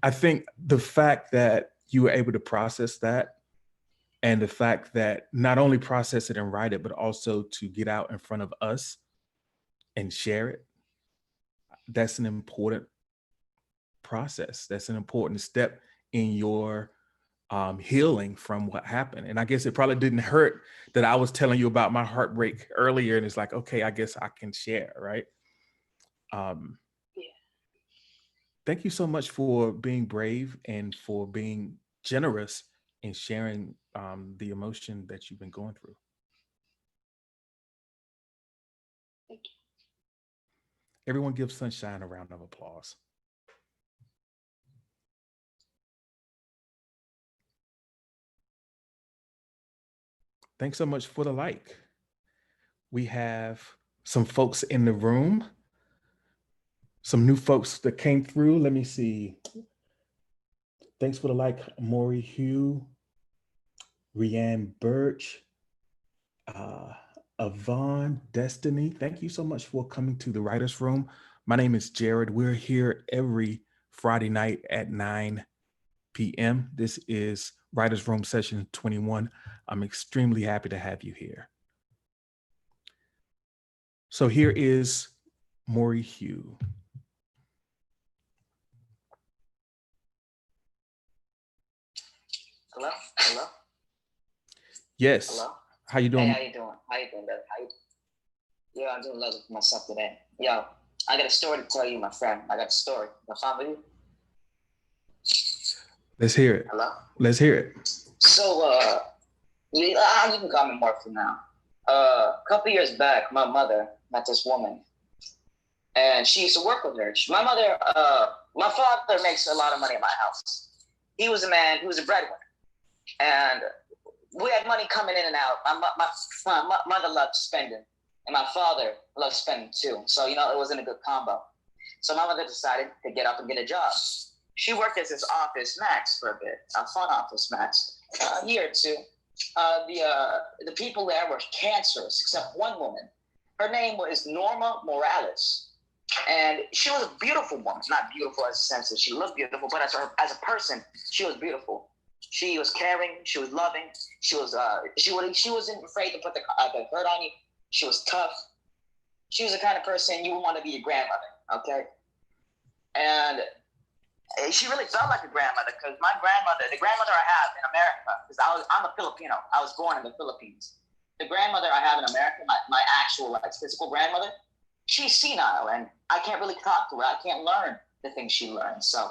I think the fact that you were able to process that, and the fact that not only process it and write it, but also to get out in front of us and share it, that's an important process. That's an important step in your healing from what happened. And I guess it probably didn't hurt that I was telling you about my heartbreak earlier, and it's like, okay, I guess I can share, right?
Yeah.
Thank you so much for being brave and for being generous in sharing the emotion that you've been going through.
Thank you.
Everyone give Sunshine a round of applause. Thanks so much for the like. We have some folks in the room, some new folks that came through. Let me see. Thanks for the like, Maury Hugh, Rianne Birch, Yvonne Destiny. Thank you so much for coming to the Writers Room. My name is Jared. We're here every Friday night at 9 p.m. This is Writers Room session 21. I'm extremely happy to have you here. So here is Maury Hugh.
Hello? Hello?
Yes.
Hello?
How you
Hey,
doing?
how you doing? How you doing, brother? Yeah, I'm doing lovely for myself today. Yo, I got a story to tell you, my friend. I got a story. You fine with you?
Let's hear it.
Hello?
Let's hear it.
So, you can call me Mark for now. A couple years back, my mother met this woman, and she used to work with her. My father makes a lot of money at my house. He was a breadwinner, and we had money coming in and out. My mother loved spending, and my father loved spending too. So, it wasn't a good combo. So my mother decided to get up and get a job. She worked as this Office Max for a bit, a fun Office Max, a year or two. The people there were cancerous, except one woman. Her name was Norma Morales, and she was a beautiful woman. Not beautiful as a sense that she looked beautiful, but as a person, she was beautiful. She was caring. She was loving. She wasn't afraid to put the hurt on you. She was tough. She was the kind of person you would want to be your grandmother. Okay, and she really felt like a grandmother, because the grandmother I have in America, because I'm a Filipino. I was born in the Philippines. The grandmother I have in America, my actual physical grandmother, she's senile, and I can't really talk to her. I can't learn the things she learned. So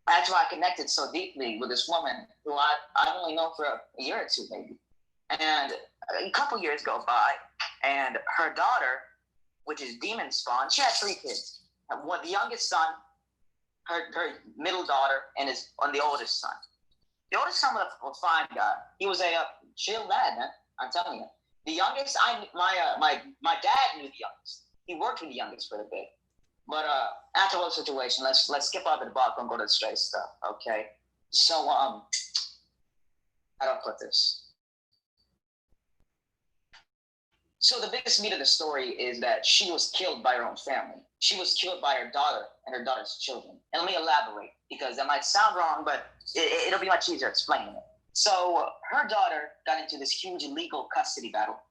that's why I connected so deeply with this woman who I've only known for a year or two, maybe. And a couple years go by, and her daughter, which is demon spawn, she had 3 kids. The youngest son, her middle daughter, and the oldest son. The oldest son was a fine guy. He was a chill lad, man. I'm telling you. The youngest, my dad knew the youngest. He worked with the youngest for a bit. But after the whole situation, let's skip over the block and go to the straight stuff, okay? So how do I put this? So the biggest meat of the story is that she was killed by her own family. She was killed by her daughter and her daughter's children. And let me elaborate, because that might sound wrong, but it'll be much easier explaining it. So her daughter got into this huge legal custody battle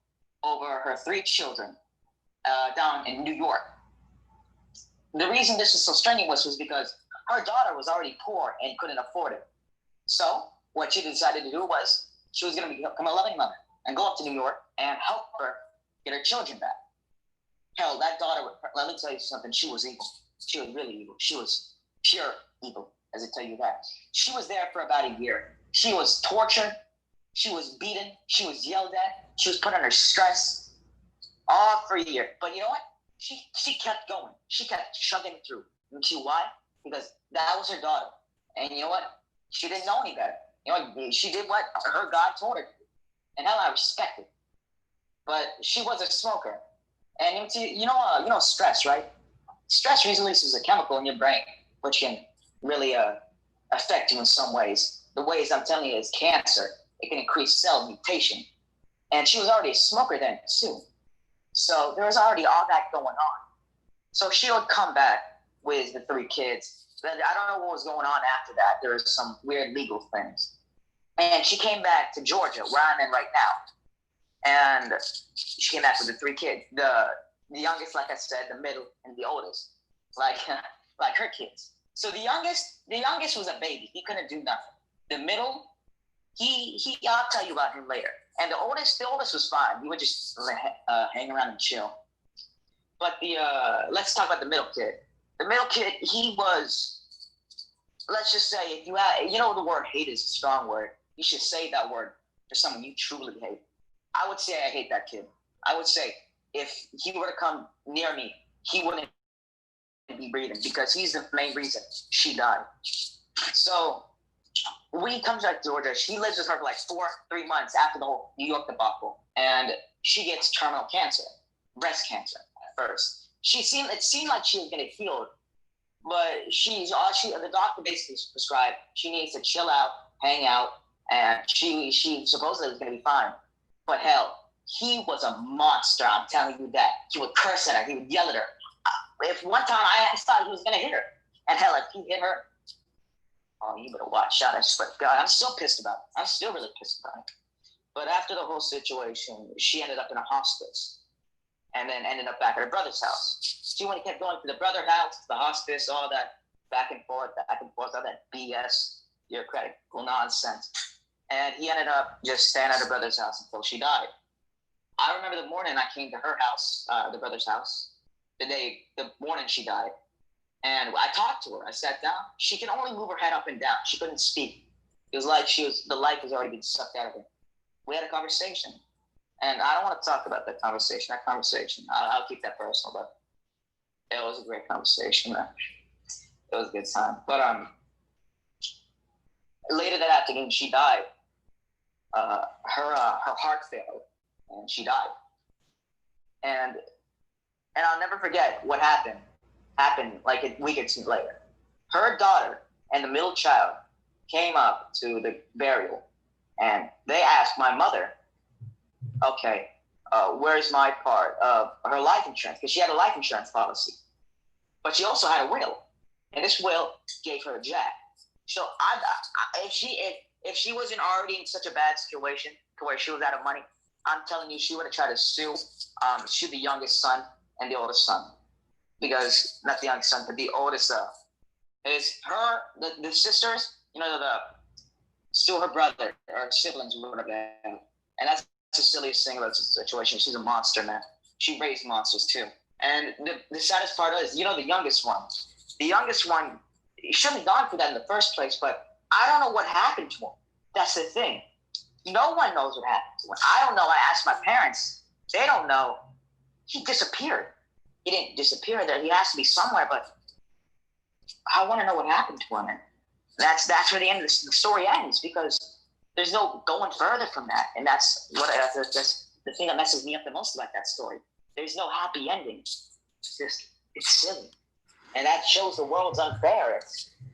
over her 3 children down in New York. The reason this was so strenuous was because her daughter was already poor and couldn't afford it. So what she decided to do was she was going to become a loving mother and go up to New York and help her get her children back. Hell, that daughter, let me tell you something, she was evil. She was really evil. She was pure evil, as I tell you that. She was there for about a year. She was tortured. She was beaten. She was yelled at. She was put under stress, all for a year. But you know what? She kept going. She kept chugging through. You see why? Because that was her daughter. And you know what? She didn't know any better. She did what her God told her to do. And hell, I respect it. But she was a smoker. And you know stress, right? Stress releases a chemical in your brain, which can really affect you in some ways. The ways I'm telling you is cancer. It can increase cell mutation. And she was already a smoker then too. So there was already all that going on. So she would come back with the 3 kids. But I don't know what was going on after that. There was some weird legal things. And she came back to Georgia, where I'm in right now. And she came back with the 3 kids. The youngest, like I said, the middle, and the oldest, like her kids. So the youngest was a baby. He couldn't do nothing. The middle, I'll tell you about him later. And the oldest was fine. He would just hang around and chill. But let's talk about the middle kid. The middle kid, he was, let's just say, if the word hate is a strong word. You should say that word for someone you truly hate. I would say I hate that kid. I would say if he were to come near me, he wouldn't be breathing, because he's the main reason she died. So we come to Georgia. She lives with her for like 3 months after the whole New York debacle, and she gets terminal cancer, breast cancer at first. It seemed like she was going to heal, but the doctor basically prescribed she needs to chill out, hang out, and she supposedly was going to be fine. But hell, he was a monster. I'm telling you that. He would curse at her. He would yell at her. If one time I thought he was going to hit her, and hell, if he hit her, oh, you better watch out. I swear to God, I'm still pissed about it. I'm still really pissed about it. But after the whole situation, she ended up in a hospice, and then ended up back at her brother's house. She kept going to the brother house, the hospice, all that back and forth, all that BS, bureaucratic nonsense. and he ended up just staying at her brother's house until she died. I remember the morning I came to her house, the brother's house, the morning she died, and I talked to her. I sat down. She can only move her head up and down. She couldn't speak. It was like the life was already been sucked out of her. We had a conversation, and I don't want to talk about that conversation. I'll keep that personal, but it was a great conversation. Man. It was a good time. But later that afternoon, she died. Her heart failed, and she died. And I'll never forget what happened. Happened like a week or two later. Her daughter and the middle child came up to the burial, and they asked my mother, "Okay, where's my part of her life insurance?" Because she had a life insurance policy, but she also had a will, and this will gave her a jack. So if she wasn't already in such a bad situation to where she was out of money, I'm telling you, she would have tried to sue the youngest son and the oldest son, because not the youngest son, but the oldest. Is her the sisters? You know, still her brother or siblings or whatever. And that's the silliest thing about the situation. She's a monster, man. She raised monsters too. And the saddest part is, you know, the youngest one, he shouldn't have gone for that in the first place, but I don't know what happened to him. That's the thing. No one knows what happened to him. I don't know. I asked my parents. They don't know. He disappeared. He didn't disappear there. He has to be somewhere, but I want to know what happened to him. And that's where the end of the story ends, because there's no going further from that. And that's the thing that messes me up the most about that story. There's no happy ending. It's silly. And that shows the world's unfair.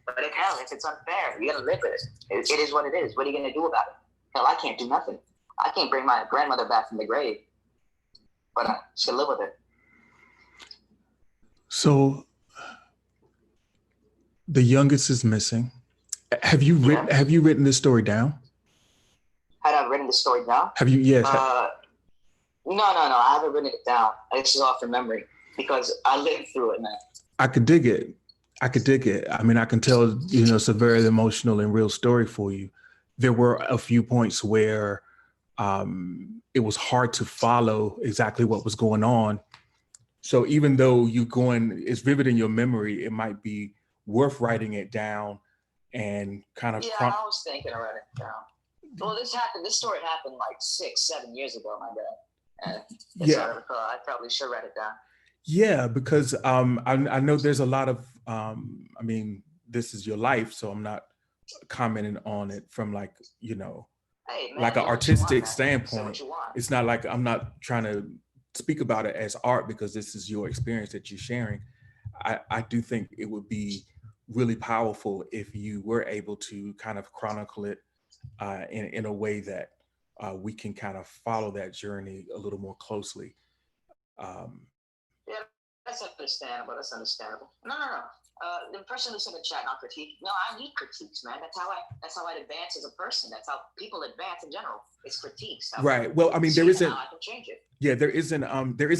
But hell, if it's unfair, you gotta live with it. It is what it is. What are you gonna do about it? Hell, I can't do nothing. I can't bring my grandmother back from the grave, but I should live with it.
So the youngest is missing. Have you written this story down?
Had I written the story down?
Have you? Yes.
No. I haven't written it down. This is off from memory because I lived through it, man. I
could dig it. I mean, I can tell, it's a very emotional and real story for you. There were a few points where it was hard to follow exactly what was going on. So even though it's vivid in your memory, it might be worth writing it down and kind of.
Yeah, I was thinking of writing it down. Well, this story happened like 6-7 years ago, my bad. I probably should write it down.
Yeah, because I know there's a lot of, this is your life, so I'm not commenting on it from like an artistic standpoint. It's not like I'm not trying to speak about it as art because this is your experience that you're sharing. I do think it would be really powerful if you were able to kind of chronicle it in a way that we can kind of follow that journey a little more closely.
Yeah, that's understandable. No. The person who said in the chat, not critique. No, I need critiques, man. That's how I advance as a person. That's how people advance in general. It's critiques.
Right. Well, I mean, there isn't.
I can change it.
Yeah, there isn't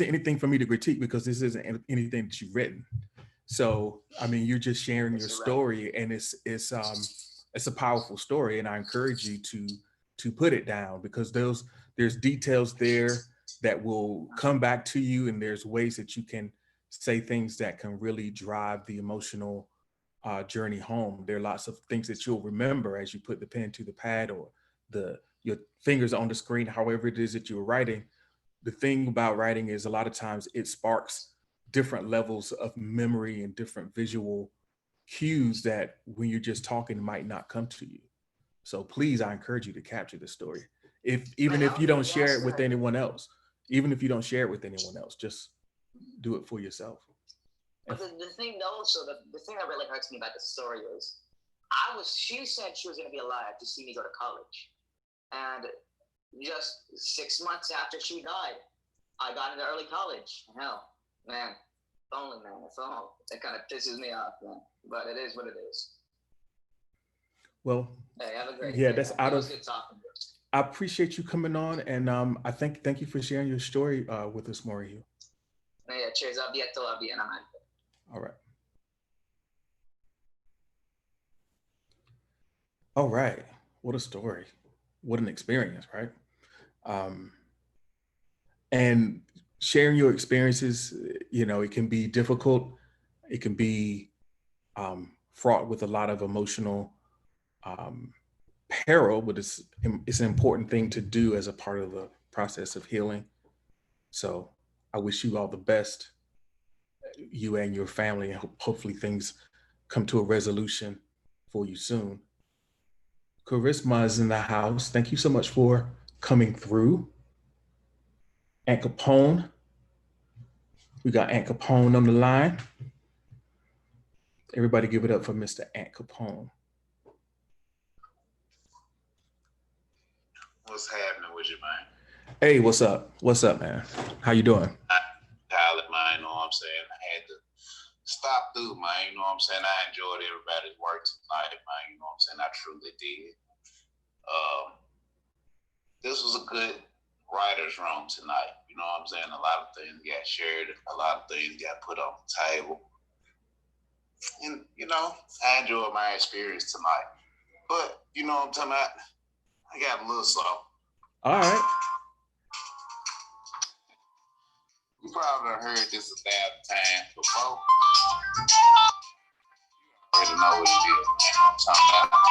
anything for me to critique because this isn't anything that you've written. So, I mean, you're just sharing your story, and it's a powerful story, and I encourage you to put it down because there's details there that will come back to you, and there's ways that you can say things that can really drive the emotional journey home. There are lots of things that you'll remember as you put the pen to the pad or your fingers on the screen, however it is that you're writing. The thing about writing is a lot of times it sparks different levels of memory and different visual cues that when you're just talking might not come to you. So please, I encourage you to capture the story. Even if you don't share it with anyone else, just do it for yourself.
But the thing also, the thing that really hurts me about the story is she said she was going to be alive to see me go to college. And just 6 months after she died, I got into early college. Hell, man, only man, that's all. That kind of pisses me off, man. But it is what it is.
Well,
hey, have a great day.
That's out of.
Good talking to you.
I appreciate you coming on, and I thank you for sharing your story with us, Mauricio.
Yeah, cheers. I'll be at
All right. All right. What a story. what an experience, right? And sharing your experiences, it can be difficult. It can be fraught with a lot of emotional peril, but it's an important thing to do as a part of the process of healing. So I wish you all the best, you and your family, and hopefully things come to a resolution for you soon. Charisma is in the house. Thank you so much for coming through. Aunt Capone. We got Aunt Capone on the line. Everybody give it up for Mr. Aunt Capone.
What's happening with you, man?
Hey, what's up? What's up, man? How you doing?
Pilot, man, you know what I'm saying? I had to stop through, man, you know what I'm saying? I enjoyed everybody's work tonight, man, you know what I'm saying? I truly did. This was a good writer's room tonight, you know what I'm saying? A lot of things got shared, a lot of things got put on the table. And, I enjoyed my experience tonight. But, you know what I'm talking about? I got a little something.
All right.
You probably done heard this 1,000 times before. You already know what it is, man. I'm talking about.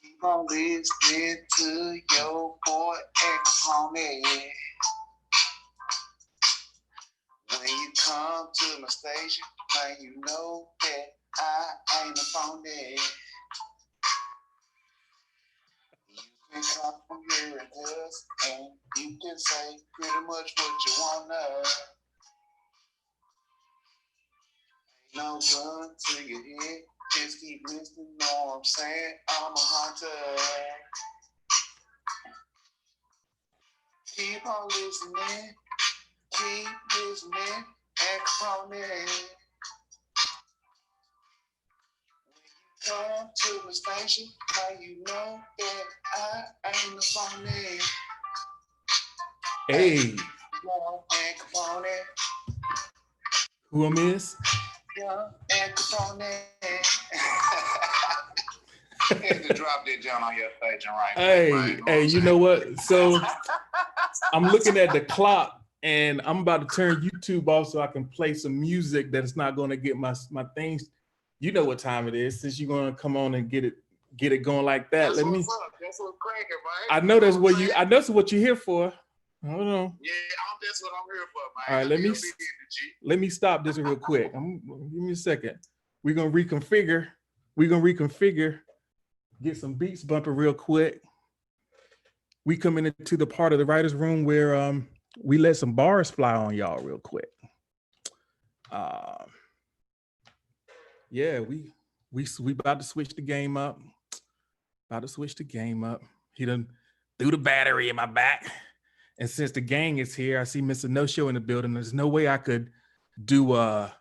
Keep on listening to your boy X on it. When you come to my station, man, you know that I ain't a phony. You can come from here and us, and you can say pretty much what you wanna. Ain't no gun to your head, just keep listening, know what I'm saying? I'm a hunter. Keep on listening, keep listening, X on it. Come to the station, now you know that I ain't a phony.
Hey.
And Capone.
Who I miss?
Yeah, and Capone. Had to drop that John on your page and right.
Hey, you know what? So I'm looking at the clock and I'm about to turn YouTube off so I can play some music that's not going to get my things. You know what time it is, since you're going to come on and get it going like that.
That's what's up. That's what's cracking, man.
I know that's what you're here for. Hold on.
Yeah, that's what I'm here for, man.
All right, let me stop this real quick. Give me a second. We're gonna reconfigure. Get some beats bumping real quick. We coming into the part of the writer's room where we let some bars fly on y'all real quick. Yeah, we about to switch the game up. He done threw the battery in my back. And since the gang is here, I see Mr. No Show in the building. There's no way I could do a